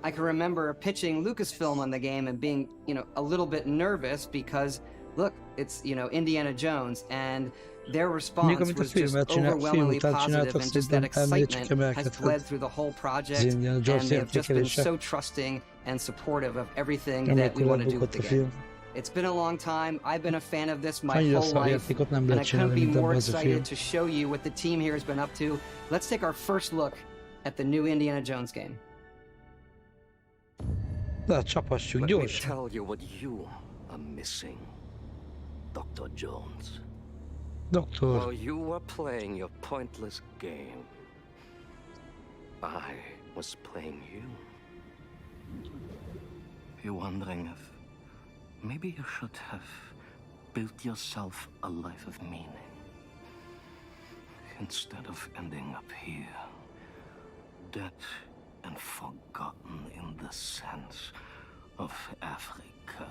I can remember pitching Lucasfilm on the game and being, a little bit nervous because, look, it's, Indiana Jones, and their response was just overwhelmingly positive, and just that excitement has bled through the whole project, and they've just been so trusting and supportive of everything that we want to do with the game. It's been a long time. I've been a fan of this my whole life, and I couldn't be more excited to show you what the team here has been up to. Let's take our first look at the new Indiana Jones game. Let me tell you what you are missing, Dr. Jones. While you were playing your pointless game, I was playing you. You're wondering if maybe you should have built yourself a life of meaning instead of ending up here, dead and forgotten in the sense of Africa.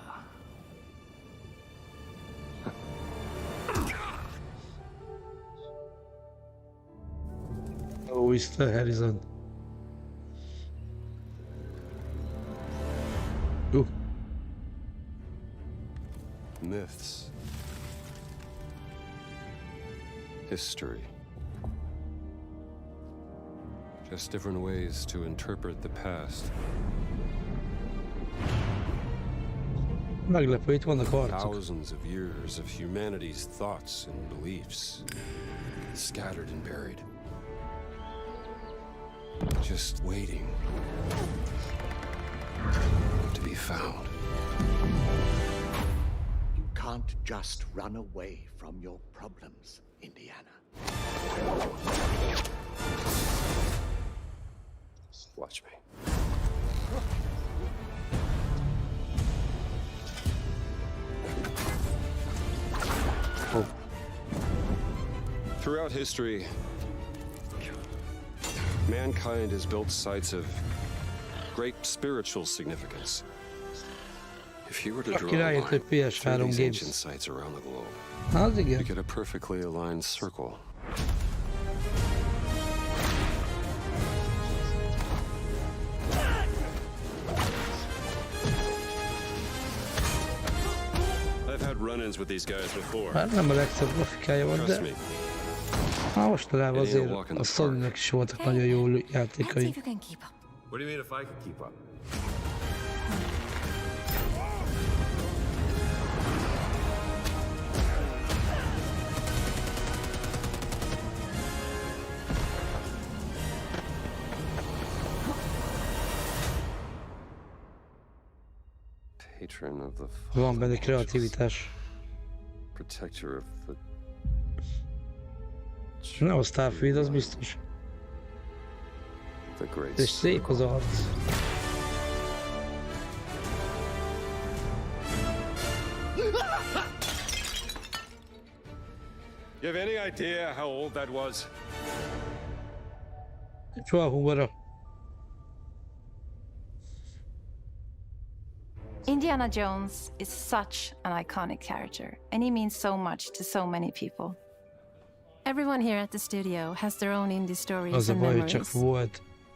Oh, Mr. Harrison. Ooh. Myths. History. Just different ways to interpret the past. Meglepő, itt vannak harcok. Thousands of years of humanity's thoughts and beliefs, scattered and buried. Just waiting to be found. You can't just run away from your problems, Indiana. Watch me. Oh. Throughout history, mankind has built sites of great spiritual significance. If you were to draw a line through these ancient sites around the globe, you get a perfectly aligned circle. I've had run-ins with these guys before. Nem a legszebb grafikája van, de mostanában azért a Sony-nak is voltak nagyon jó játékai. What do you mean if I could keep up? Patron of the Van benne kreativitás. Protector of the... Nem a Starfield, az biztos. És szép az arc. You have any idea how old that was? Soha humora. Indiana Jones is such an iconic character, and he means so much to so many people. Everyone here at the studio has their own indie stories and memories.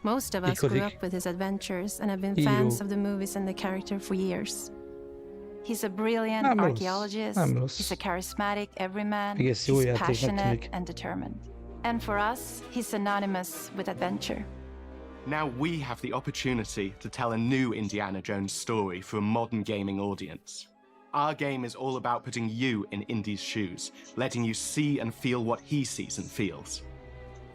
Most of us grew up with his adventures and have been fans of the movies and the character for years. He's a brilliant archaeologist, he's a charismatic everyman, he's passionate and determined. And for us, he's synonymous with adventure. Now we have the opportunity to tell a new Indiana Jones story for a modern gaming audience. Our game is all about putting you in Indy's shoes, letting you see and feel what he sees and feels.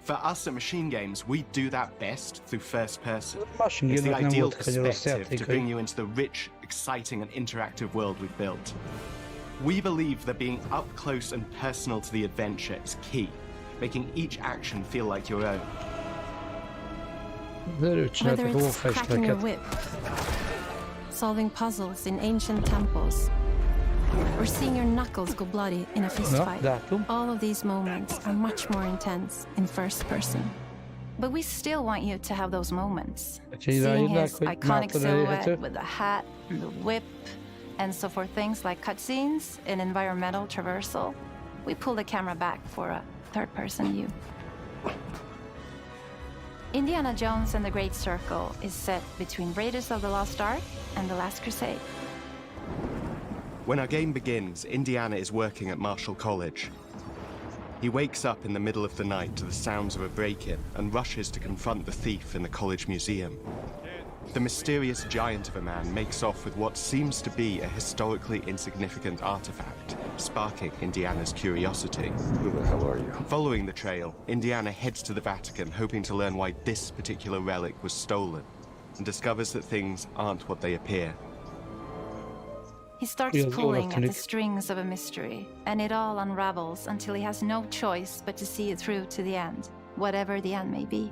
For us at Machine Games, we do that best through first person. It's the ideal perspective to bring you into the rich, exciting and interactive world we've built. We believe that being up close and personal to the adventure is key, making each action feel like your own. Whether it's cracking your whip, solving puzzles in ancient temples, or seeing your knuckles go bloody in a fistfight, all of these moments are much more intense in first person. But we still want you to have those moments. Seeing his iconic silhouette with the hat, the whip, and so for things like cutscenes and environmental traversal, we pull the camera back for a third-person view. Indiana Jones and the Great Circle is set between Raiders of the Lost Ark and The Last Crusade. When our game begins, Indiana is working at Marshall College. He wakes up in the middle of the night to the sounds of a break-in and rushes to confront the thief in the college museum. The mysterious giant of a man makes off with what seems to be a historically insignificant artifact, sparking Indiana's curiosity. Who the hell are you? Following the trail, Indiana heads to the Vatican, hoping to learn why this particular relic was stolen, and discovers that things aren't what they appear. He starts pulling at the strings of a mystery, and it all unravels until he has no choice but to see it through to the end, whatever the end may be.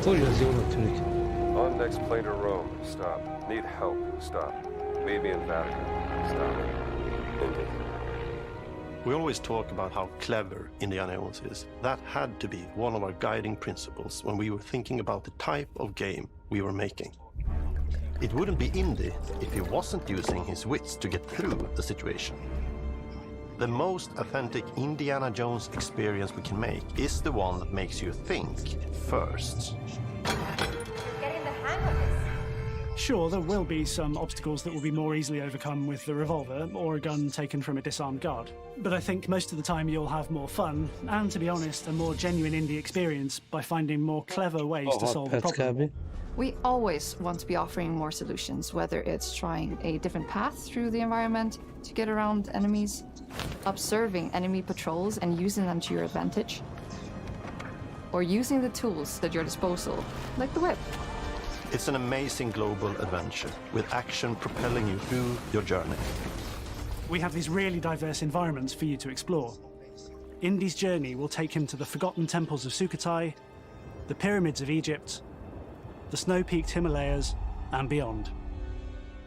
On next plane to Rome. Stop. Need help. Stop. Meet me in Vatican. Stop. Indy. We always talk about how clever Indiana Jones is. That had to be one of our guiding principles when we were thinking about the type of game we were making. It wouldn't be Indy if he wasn't using his wits to get through the situation. The most authentic Indiana Jones experience we can make is the one that makes you think first. Getting the hang of this. Sure, there will be some obstacles that will be more easily overcome with the revolver or a gun taken from a disarmed guard. But I think most of the time you'll have more fun, and to be honest, a more genuine indie experience by finding more clever ways to solve the problem. We always want to be offering more solutions, whether it's trying a different path through the environment to get around enemies, observing enemy patrols and using them to your advantage, or using the tools at your disposal, like the whip. It's an amazing global adventure, with action propelling you through your journey. We have these really diverse environments for you to explore. Indy's journey will take him to the forgotten temples of Sukhothai, the pyramids of Egypt, the snow-peaked Himalayas, and beyond.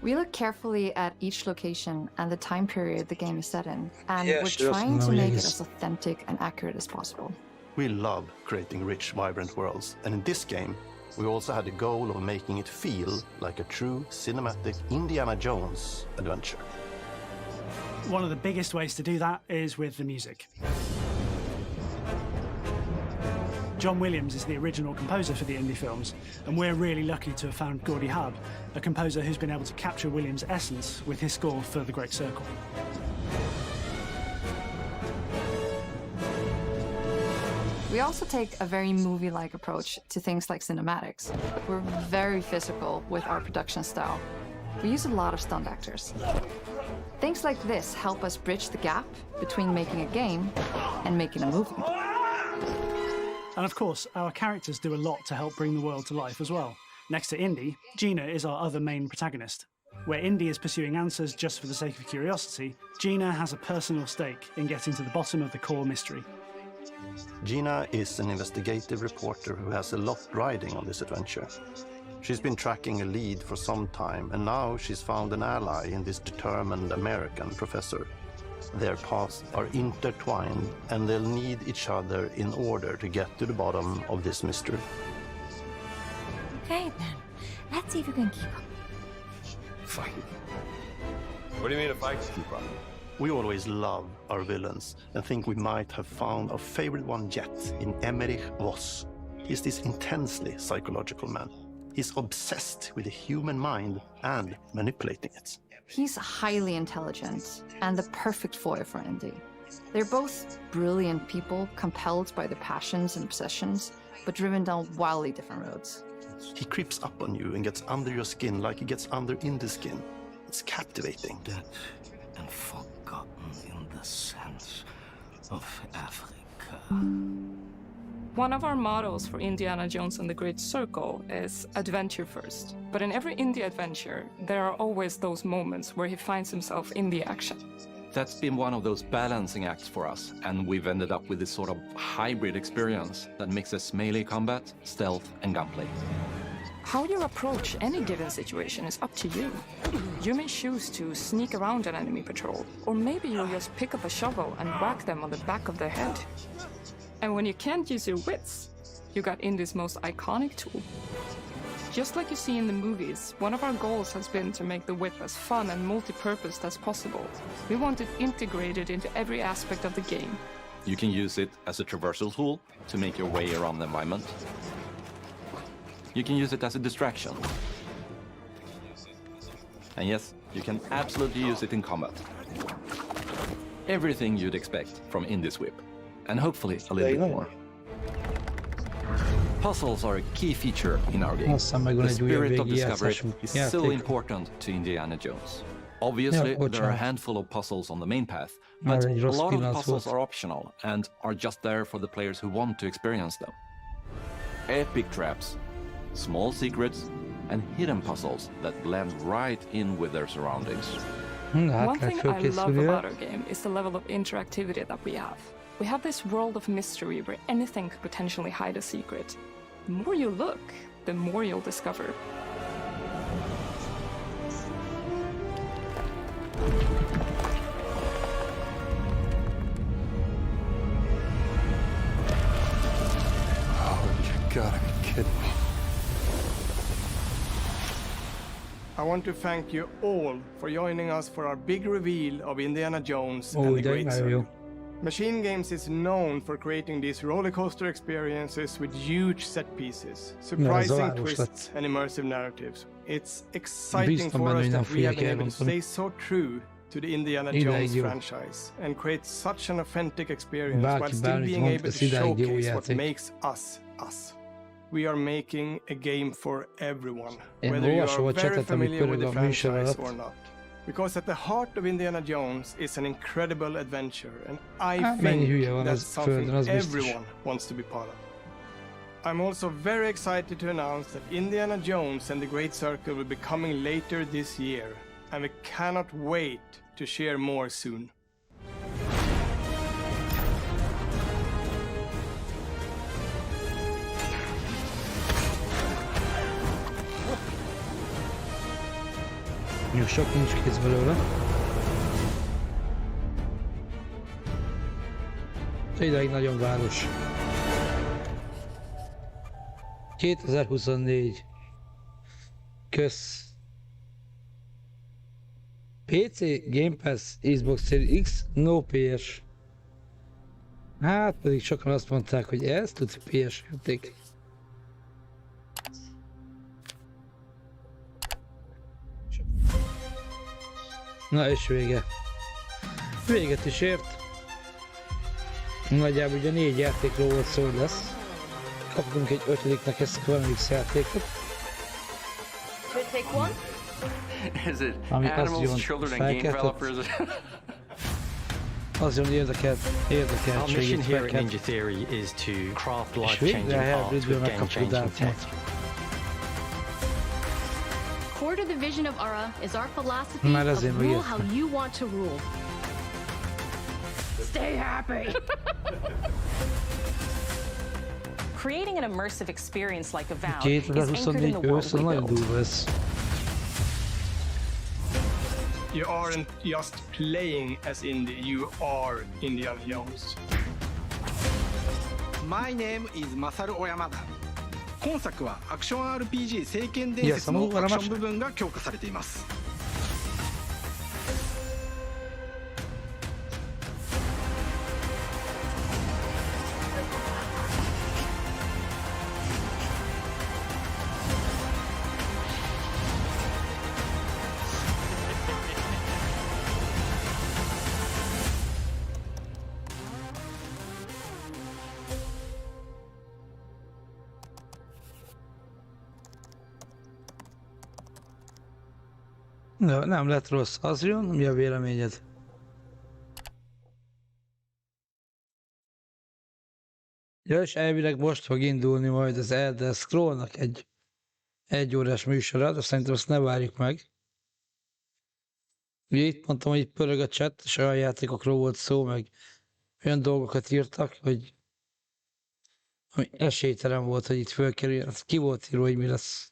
We look carefully at each location and the time period the game is set in, and we're trying to make it as authentic and accurate as possible. We love creating rich, vibrant worlds, and in this game, we also had the goal of making it feel like a true cinematic Indiana Jones adventure. One of the biggest ways to do that is with the music. John Williams is the original composer for the Indy films, and we're really lucky to have found Gordy Hub, a composer who's been able to capture Williams' essence with his score for The Great Circle. We also take a very movie-like approach to things like cinematics. We're very physical with our production style. We use a lot of stunt actors. Things like this help us bridge the gap between making a game and making a movie. And of course, our characters do a lot to help bring the world to life as well. Next to Indy, Gina is our other main protagonist. Where Indy is pursuing answers just for the sake of curiosity, Gina has a personal stake in getting to the bottom of the core mystery. Gina is an investigative reporter who has a lot riding on this adventure. She's been tracking a lead for some time, and now she's found an ally in this determined American professor. Their paths are intertwined, and they'll need each other in order to get to the bottom of this mystery. Okay, then. Let's see if you can keep up. Fight. What do you mean if I keep up? We always love our villains and think we might have found our favorite one yet in Emmerich Voss. He's this intensely psychological man. He's obsessed with the human mind and manipulating it. He's highly intelligent and the perfect foil for Indy. They're both brilliant people, compelled by their passions and obsessions, but driven down wildly different roads. He creeps up on you and gets under your skin like he gets under Indy's skin. It's captivating. Dead and forgotten in the sense of Africa. One of our mottos for Indiana Jones and the Great Circle is adventure first. But in every indie adventure, there are always those moments where he finds himself in the action. That's been one of those balancing acts for us, and we've ended up with this sort of hybrid experience that mixes melee combat, stealth, and gunplay. How you approach any given situation is up to you. You may choose to sneak around an enemy patrol, or maybe you'll just pick up a shovel and whack them on the back of their head. And when you can't use your wits, you got Indy's most iconic tool. Just like you see in the movies, one of our goals has been to make the whip as fun and multi-purposed as possible. We want it integrated into every aspect of the game. You can use it as a traversal tool to make your way around the environment. You can use it as a distraction. And yes, you can absolutely use it in combat. Everything you'd expect from Indy's whip. And hopefully a little bit more. Puzzles are a key feature in our game. The spirit of discovery is so important to Indiana Jones. Obviously, there are a handful of puzzles on the main path, but a lot of puzzles are optional and are just there for the players who want to experience them. Epic traps, small secrets, and hidden puzzles that blend right in with their surroundings. One thing I love about our game is the level of interactivity that we have. We have this world of mystery where anything could potentially hide a secret. The more you look, the more you'll discover. Oh, you gotta be kidding me. I want to thank you all for joining us for our big reveal of Indiana Jones and the Great Circle. Machine Games is known for creating these rollercoaster experiences with huge set pieces, surprising twists, and immersive narratives. It's exciting for us that we have been able to stay so true to the Indiana Jones franchise and create such an authentic experience while still being able to showcase what makes us us. We are making a game for everyone, whether you are very familiar with the franchise or not. Because at the heart of Indiana Jones is an incredible adventure, and I think that's something everyone wants to be part of. I'm also very excited to announce that Indiana Jones and the Great Circle will be coming later this year, and we cannot wait to share more soon. Jó sok nincs kész belőle. Tényleg nagyon város. 2024. Kösz. PC, Game Pass, Xbox Series X, no PS. Hát pedig sokan azt mondták, hogy ez tud PS játék. Na és vége. Véget is ért. Nagyjából ugye 4 játékról volt szó, lesz. Kaptunk egy 5-nek ezt a Square Enix játékot. Is it animals, children, and game developers? Az jön érdekelt. Our mission here at Ninja Theory is to craft life-changing art with game-changing tech. Core to the vision of Ara is our philosophy of rule how you want to rule. Stay happy! Creating an immersive experience like Avowed is anchored in the world we built. You aren't just playing as Indy, you are Indiana Jones. My name is Masaru Oyamada. 今作はアクション RPG 聖剣伝説のアクション部分が強化されています。Nem lett rossz. Az jön, mi a véleményed? Ja, és elvileg most fog indulni majd az Elder Scrollnak egy órás műsorra, de szerintem azt ne várjuk meg. Ugye itt mondtam, hogy itt pörög a chat, és olyan játékokról volt szó, meg olyan dolgokat írtak, hogy ami esélytelen volt, hogy itt fölkerüljön. Az ki volt írva, hogy mi lesz.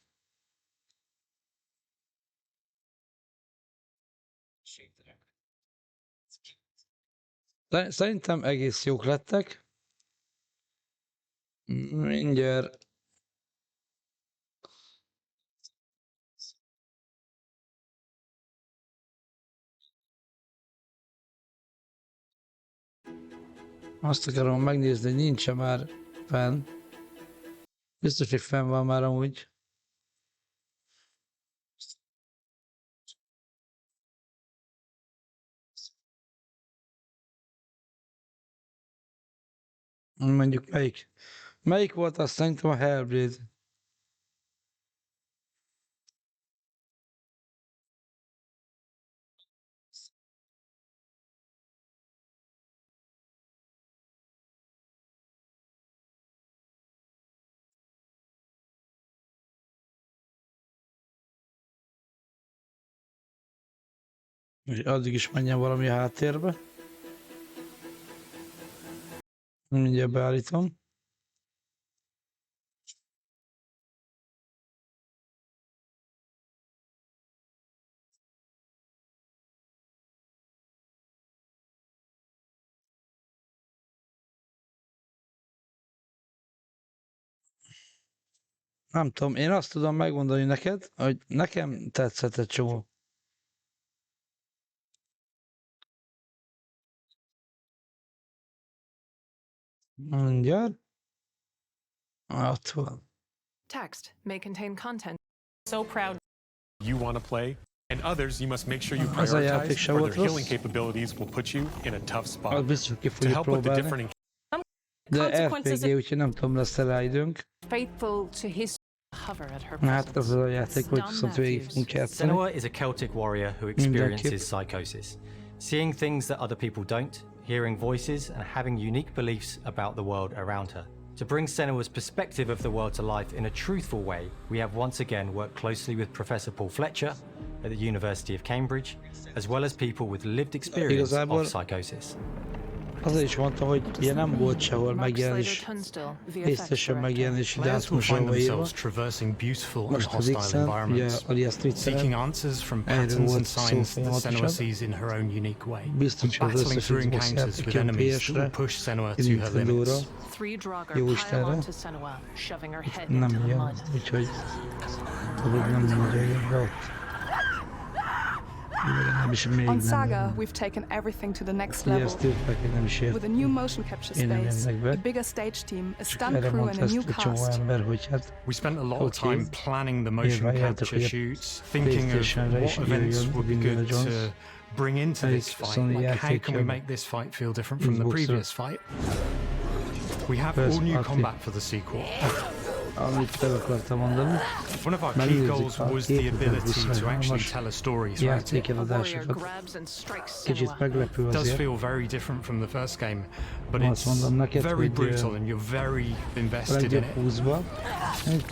Szerintem egész jók lettek. Mindjárt. Azt akarom megnézni, hogy nincs-e már fenn. Biztos, hogy fenn van már amúgy. Mondjuk melyik? Melyik volt azt szerintem a Hellblade? Addig is menjen valami a háttérbe. Mindjárt beállítom. Nem tudom, én azt tudom megmondani neked, hogy nekem tetszett egy csomó. Mindjárt. Ott van. Text may contain content. So proud. You want to play, and others you must make sure you prioritize, or their healing capabilities will put you in a tough spot. To help with the different de RPG, úgyhogy nem tudom, lesz-e rá időnk. Faithful to his hover at her Hát ez a játék, hogy viszont végig fogunk játszani. Senua is a Celtic warrior who experiences psychosis. Seeing things that other people don't, hearing voices and having unique beliefs about the world around her. To bring Senua's perspective of the world to life in a truthful way, we have once again worked closely with Professor Paul Fletcher at the University of Cambridge, as well as people with lived experience of psychosis. Azért is mondtam, hogy ilyen nem volt sehol megjelenés, PlayStation megjelenési dátumosról írva. Most az X-en, ugye alias Twitteren, erről volt szó folyamatosan. Biztos, hogy az összes Xbox játék jön PS-re, Nintendo-ra, jó Istenre. Nem jön, úgyhogy nem mondja, hogy ott. On Saga, we've taken everything to the next level. With a new motion capture space, a bigger stage team, a stunt crew and a new cast. We spent a lot of time planning the motion capture shoots, thinking of what events would be good to bring into this fight. Like, how can we make this fight feel different from the previous fight? We have all new combat for the sequel. One of our key goals was the ability to actually tell a story throughout it. It does feel very different from the first game, but it's very brutal and you're very invested in it.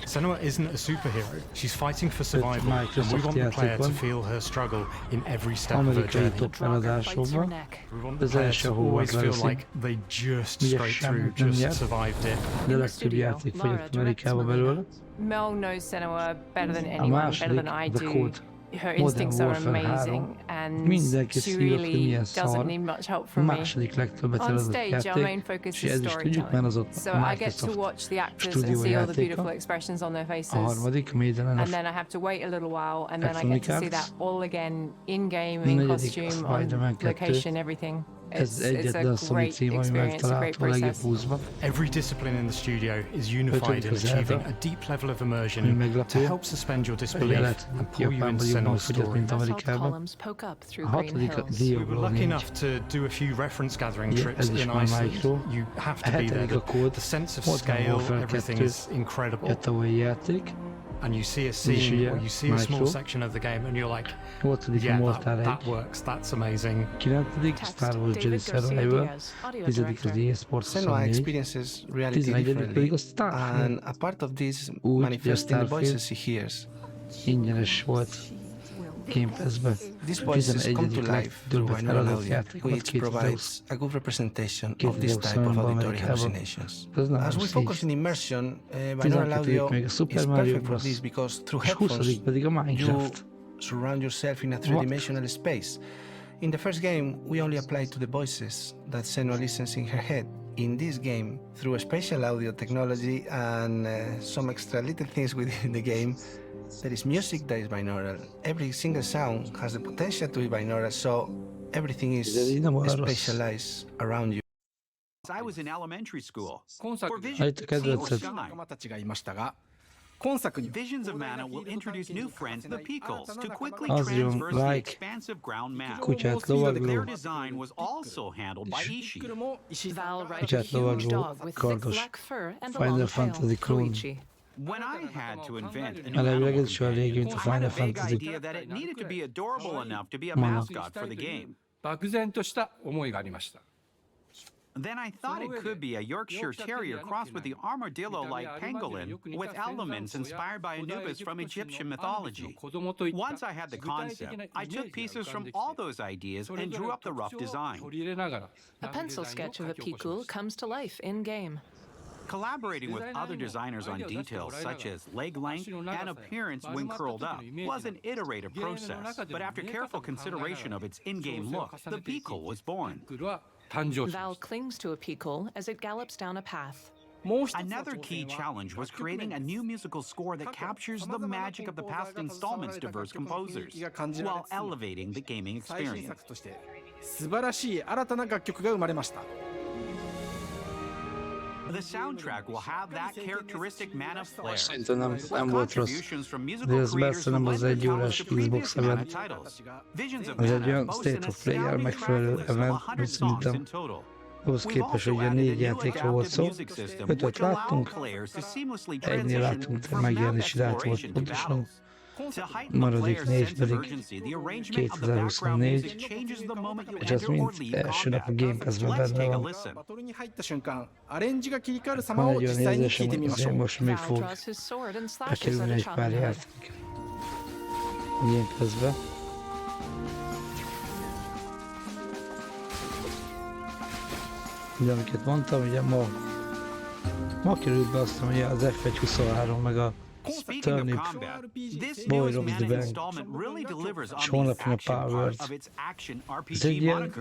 Senua isn't a superhero, she's fighting for survival, and we want the player to feel her struggle in every step of her journey. We want the player to always feel like they just scraped through, just survived it. Mel knows Senua better than anyone, better than I do. Her instincts are amazing, and she really doesn't need much help from me. On stage, our main focus is storytelling, so I get to watch the actors and see all the beautiful expressions on their faces, and then I have to wait a little while, and then I get to see that all again in-game, in costume, on location, everything. It's a great experience, a great process. Every discipline in the studio is unified in achieving a deep level of immersion to help suspend your disbelief and pull you into Senua's story. We were lucky enough to do a few reference gathering trips in Iceland. You have to be there. The sense of scale, everything is incredible. and you see a scene or you see a small section of the game and you're like, yeah, that works, that's amazing. Senua experiences reality differently, and a part of this manifests in the voices he hears. These voices come to life through binaural audio, which provides a good representation of this type of auditory hallucinations. As we focus in immersion, binaural audio is perfect for this because through headphones you surround yourself in a three-dimensional space. In the first game, we only applied to the voices that Senua listens in her head. In this game, through spatial audio technology and some extra little things within the game, there is music that is binaural. Every single sound has the potential to be binaural, so everything is spatialized around you. I was in elementary school. For Visions of Mana will introduce new friends, the Peakles, to quickly traverse the expansive ground map. Their design was also handled by Ishii. Val rides a huge dog with thick black fur and a long tail, Koichi. When I had to invent a new animal companion, I had a vague idea that it needed to be adorable enough to be a mascot for the game. Then I thought it could be a Yorkshire Terrier crossed with the armadillo-like pangolin with elements inspired by Anubis from Egyptian mythology. Once I had the concept, I took pieces from all those ideas and drew up the rough design. A pencil sketch of a Peakle comes to life in-game. Collaborating with other designers on details such as leg length and appearance when curled up was an iterative process, but after careful consideration of its in-game look, the Peakle was born. Val clings to a Peakle as it gallops down a path. Another key challenge was creating a new musical score that captures the magic of the past installment's diverse composers, while elevating the gaming experience. The soundtrack will have that characteristic mana flair, with contributions from musical creators who led the talent to previous Mana titles. Visions of Mana boasts an astounding fragment of 100 songs in total. We've also added a new adaptive music system, which allows players to seamlessly transition from map exploration to battles. To heighten the player's sense of urgency, the arrangement of the background music changes the moment you enter or leave combat. Let's take a listen. Val draws his sword and slashes at a chopping head. Ugye, amiket mondtam, ugye ma került be azt, hogy az F1-23 meg a Turnip, Boy Robs the Bank, és honlapján a Power-t. Ez egy ilyen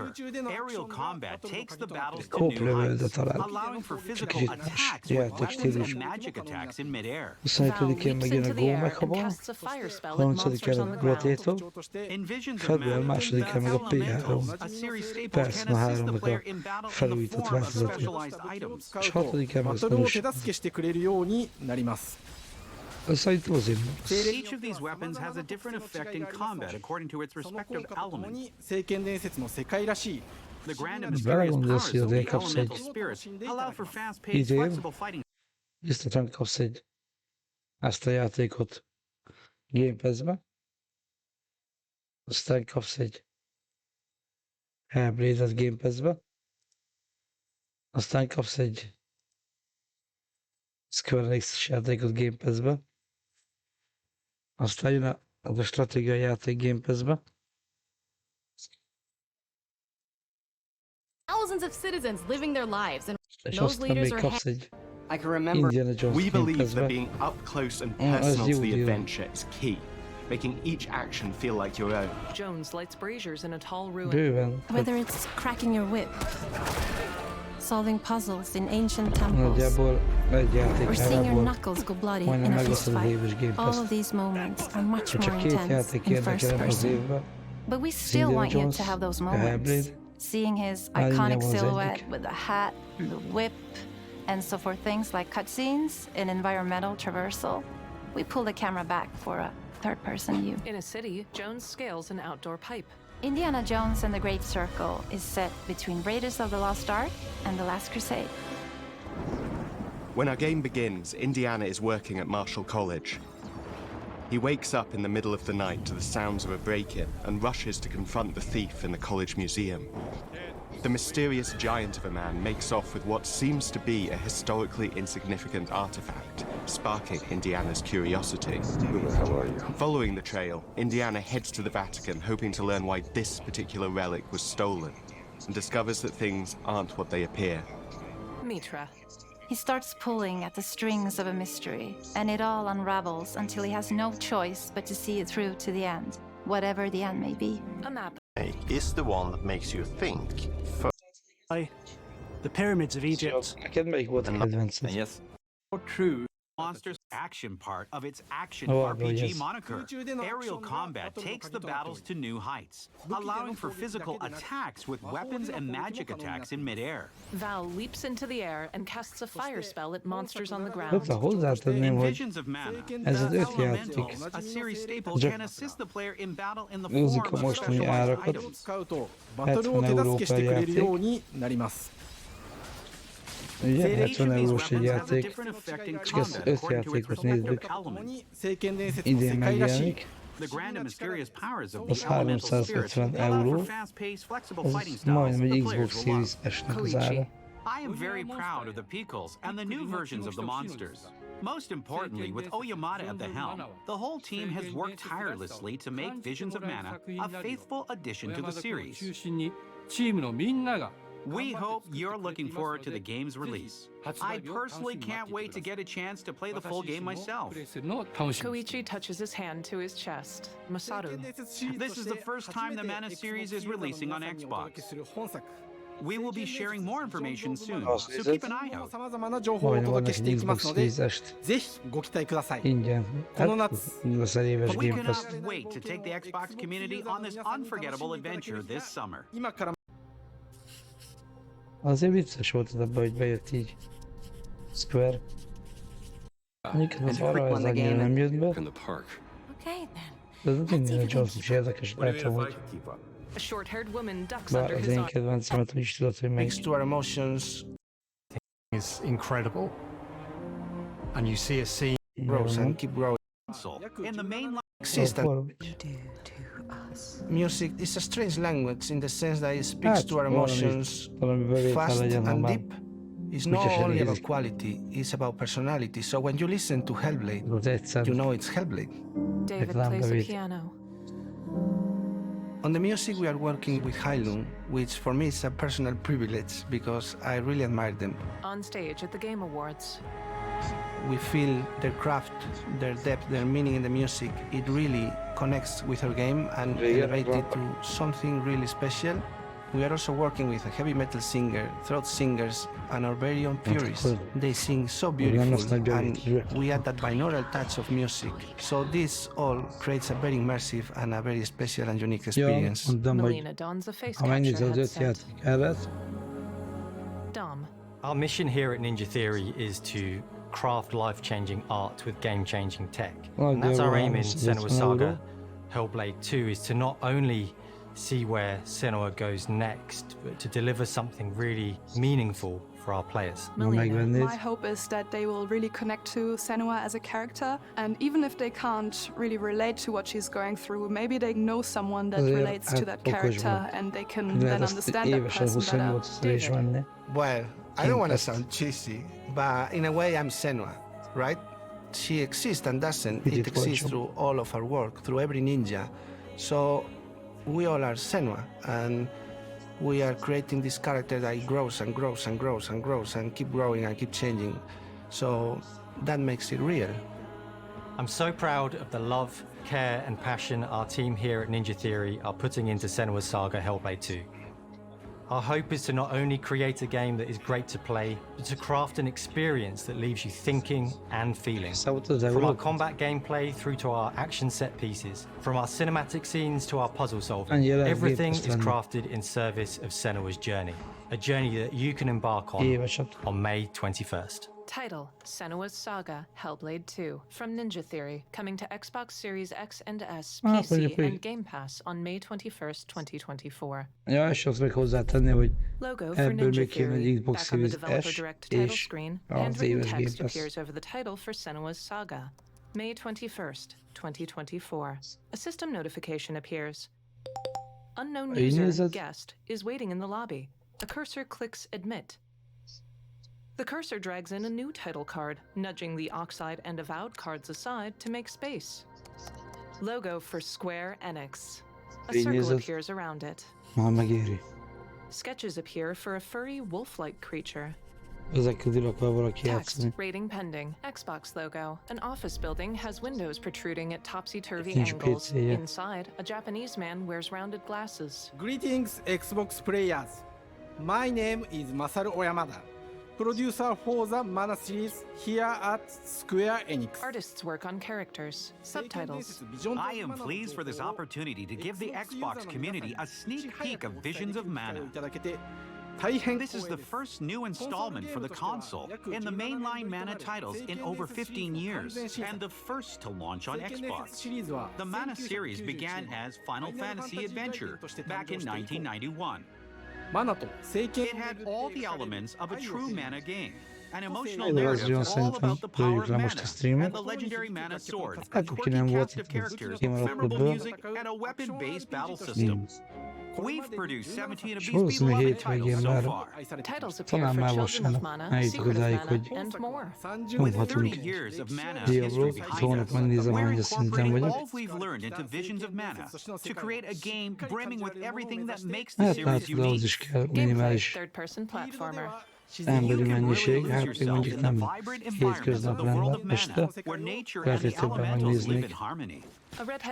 kóplövőde talán, csak kicsit más játékstílus. 25-én megjön a Go Mechaban, 30-án a Gladiator, február 2-án meg a P3, Persona 3 meg a felújított változata, és 6-án meg az Szerintem azért Each of these weapons has a different effect in combat according to its respective elements. The grand and mysterious powers of the elemental spirits allow for fast-paced, flexible fighting. Biztosan kapsz ezt a játékot Game Pass-be. Aztán kapsz egy Hellblade-et Game Pass-be. Aztán kapsz egy Square Enix-es játékot Game Pass-be. Aztán jön a stratégiai játék Game Pass-be. Thousands of citizens living their lives and És those aztán leaders még are kapsz egy Indiana Jones We Game believe Pass-be. that being up close and personal to the adventure is key, making each action feel like your own. Jones lights braziers in a tall ruin. Bőven. Whether it's cracking your whip, solving puzzles in ancient temples, Nagyjából egy játék or seeing your hárából knuckles go bloody in majdnem a megosztod az éves fistfight, Game all Pass-t. of these moments are much Csak more két intense játék in first érdekel az person. évben. But we Az still Indiana want you Jones, to have those a moments. Hellblade. Seeing his Annyian iconic van az silhouette egyik. with the hat, the whip, and so for things like cutscenes and environmental traversal, we pull the camera back for a third-person view. In a city, Jones scales an outdoor pipe. Indiana Jones and the Great Circle is set between Raiders of the Lost Ark and The Last Crusade. When our game begins, Indiana is working at Marshall College. He wakes up in the middle of the night to the sounds of a break-in and rushes to confront the thief in the college museum. The mysterious giant of a man makes off with what seems to be a historically insignificant artifact, sparking Indiana's curiosity. Who the hell are you? Following the trail, Indiana heads to the Vatican, hoping to learn why this particular relic was stolen, and discovers that things aren't what they appear. Mitra. He starts pulling at the strings of a mystery, and it all unravels until he has no choice but to see it through to the end, whatever the end may be. A map is the one that makes you think. The pyramids of Egypt. I can make what advances. Yes. True. Monsters action part of its action RPG moniker. Aerial combat takes the battles to new heights, allowing for physical attacks with weapons and magic attacks in midair. Val leaps into the air and casts a fire spell at monsters on the ground. In Visions of Mana, Elementals, a series staple, can assist the player in battle in the form of specialized items. バトルを手助けしてくれるようになります。Igen, 70 eurós egy játék, csak ez 5 játékot nézzük, idén megjelenik, az 350 euró, az majdnem egy Xbox Series S-nek az ára. I am very proud of the Pickles and the new versions of the monsters. Most importantly, with Oyamada at the helm, the whole team has worked tirelessly to make Visions of Mana a faithful addition to the series. We hope you're looking forward to the game's release. I personally can't wait to get a chance to play the full game myself. Koichi touches his hand to his chest. Masaru. This is the first time the Mana series is releasing on Xbox. We will be sharing more information soon, so keep an eye out. 様々な情報をお届けしていきますので、ぜひご期待ください。この夏、 But we cannot wait to take the Xbox community on this unforgettable adventure this summer. 今から Azért vicces volt az ebben, hogy bejött így Square. Mondjuk arra ez annyira nem jött be. De az minden Jones is érdekes, látom, hogy bár az én kedvencemet, hogy is tudod, hogy meg... Mixed to our emotions is incredible. And you see a scene grows and keep growing. In the main Music is a strange language in the sense that it speaks to our emotions fast and deep. It's not only about quality, it's about personality. So when you listen to Hellblade, you know it's Hellblade. David plays the piano. On the music we are working with Heilung, which for me is a personal privilege because I really admire them. On stage at the Game Awards. We feel their craft, their depth, their meaning in the music. It really connects with our game and elevates it to something really special. We are also working with a heavy metal singer, throat singers, and our very own purists. They sing so beautifully, and we add that binaural touch of music. So this all creates a very immersive and a very special and unique experience. Melina dons a face capture headset. Dom. Our mission here at Ninja Theory is to craft life-changing art with game-changing tech. And that's our aim in Senua Saga. Hellblade 2 is to not only see where Senua goes next, but to deliver something really meaningful for our players. My hope is that they will really connect to Senua as a character, and even if they can't really relate to what she's going through, maybe they know someone that relates to that character and they can then understand that person better. Well, I don't want to sound cheesy, but in a way I'm Senua, right? She exists and doesn't. It exists through all of our work, through every ninja. So we all are Senua, and we are creating this character that grows and grows and grows and grows and keep growing and keep changing. So that makes it real. I'm so proud of the love, care and passion our team here at Ninja Theory are putting into Senua Saga Hellblade 2. Our hope is to not only create a game that is great to play, but to craft an experience that leaves you thinking and feeling. From our combat gameplay through to our action set pieces, from our cinematic scenes to our puzzle solving, everything is crafted in service of Senua's journey. A journey that you can embark on May 21st. Title: Senua's Saga Hellblade 2 from Ninja Theory, coming to Xbox Series X and S, PC and Game Pass on May 21st, 2024. Ja, és azt meg hozzátenni, hogy ebből még kéne egy Xbox Series S és az éves Game Pass. appears over the title for Senua's Saga. May 21st, 2024. A system notification appears. Unknown user, guest, is waiting in the lobby. A cursor clicks admit. The cursor drags in a new title card, nudging the Oxide and Avowed cards aside to make space. Logo for Square Enix. A circle appears around it. Sketches appear for a furry wolf-like creature. Text, rating pending. Xbox logo. An office building has windows protruding at topsy-turvy angles. Inside, a Japanese man wears rounded glasses. Greetings, Xbox players. My name is Masaru Oyamada, producer for the Mana series here at Square Enix. Artists work on characters. Subtitles. I am pleased for this opportunity to give the Xbox community a sneak peek of Visions of Mana. This is the first new installment for the console in the mainline Mana titles in over 15 years, and the first to launch on Xbox. The Mana series began as Final Fantasy Adventure back in 1991. It had all the elements of a true Mana game. An emotional narrative all about the power of Mana and the legendary Mana sword, a quirky cast of characters, memorable music, and a weapon-based battle system. We've produced 17 of these beloved titles so far. Titles appear for Children of Mana, Secret of Mana, and more. With 30 years of Mana's history behind us, we're incorporating all we've learned into Visions of Mana to create a game brimming with everything that makes the series unique. Gameplay, third-person platformer. Emberi mennyiség, hát még mondjuk nem hétköznap lenne este, lehet, hogy többen megnéznék,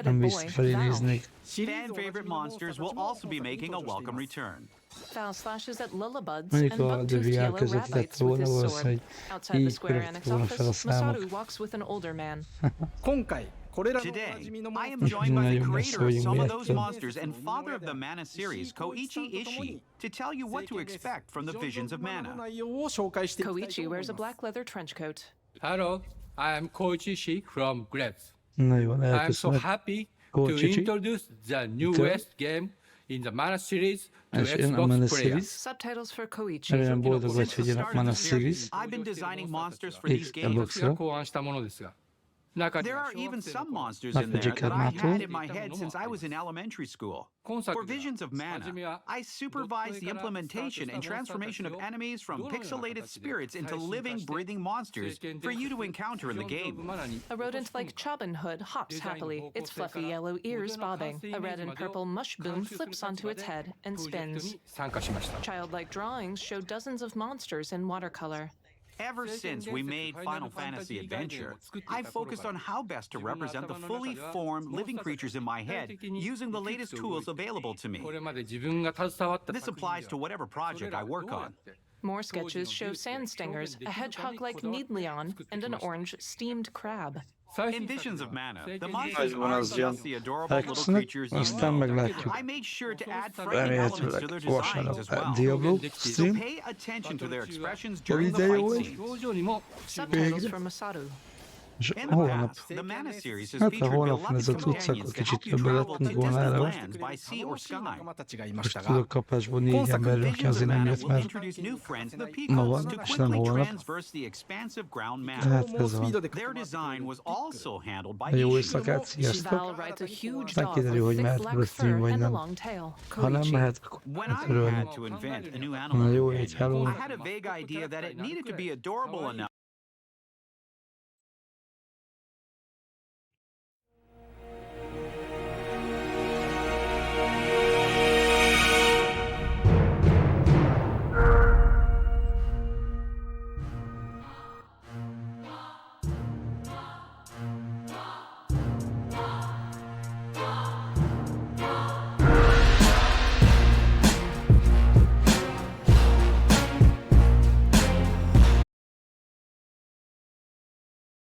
nem biztos felé néznék. Fan-favorite monsters will also be making a welcome return. Foul slashes at Lullabuds Mondjuk and a buck-toothed VR yellow között rat lett bites with volna his valószínűleg, sword. hogy Outside the így Square Enix köröktek volna fel a office, számok. Masaru walks with an older man. Today, I am joined by the creator of some of those monsters and father of the Mana series, Koichi Ishii, to tell you what to expect from the Visions of Mana. Koichi wears a black leather trench coat. Hello, I am Koichi Ishii from Grabs. Na jó, I am so happy to introduce the newest game in the Mana series to Xbox players. Subtitles for Koichi. Remélem boldog vagy, hogy jön a Mana series. I've been designing monsters for these games. There are even some monsters in there that I had in my head since I was in elementary school. For Visions of Mana, I supervised the implementation and transformation of enemies from pixelated spirits into living, breathing monsters for you to encounter in the game. A rodent-like Chobin hood hops happily, its fluffy yellow ears bobbing. A red and purple mush boom flips onto its head and spins. Childlike drawings show dozens of monsters in watercolor. Ever since we made Final Fantasy Adventure, I've focused on how best to represent the fully formed living creatures in my head using the latest tools available to me. This applies to whatever project I work on. More sketches show sand stingers, a hedgehog-like Needleon, and an orange steamed crab. In Visions of Mana, the monsters aren't just the adorable little creatures you know. I made sure to add friendly elements to their designs as well. So pay attention to their expressions during the fight scene. Subtitles from Masaru. In the past, the Mana series has featured beloved companions to help you travel to distant lands by sea or sky. Visions of Mana will introduce new friends, the Picos, to quickly transverse the expansive ground Mana. Their design was also handled by Ishii. Shival rides a huge dog with thick black fur and a long tail. When I had to invent a new animal, I had a vague idea that it needed to be adorable enough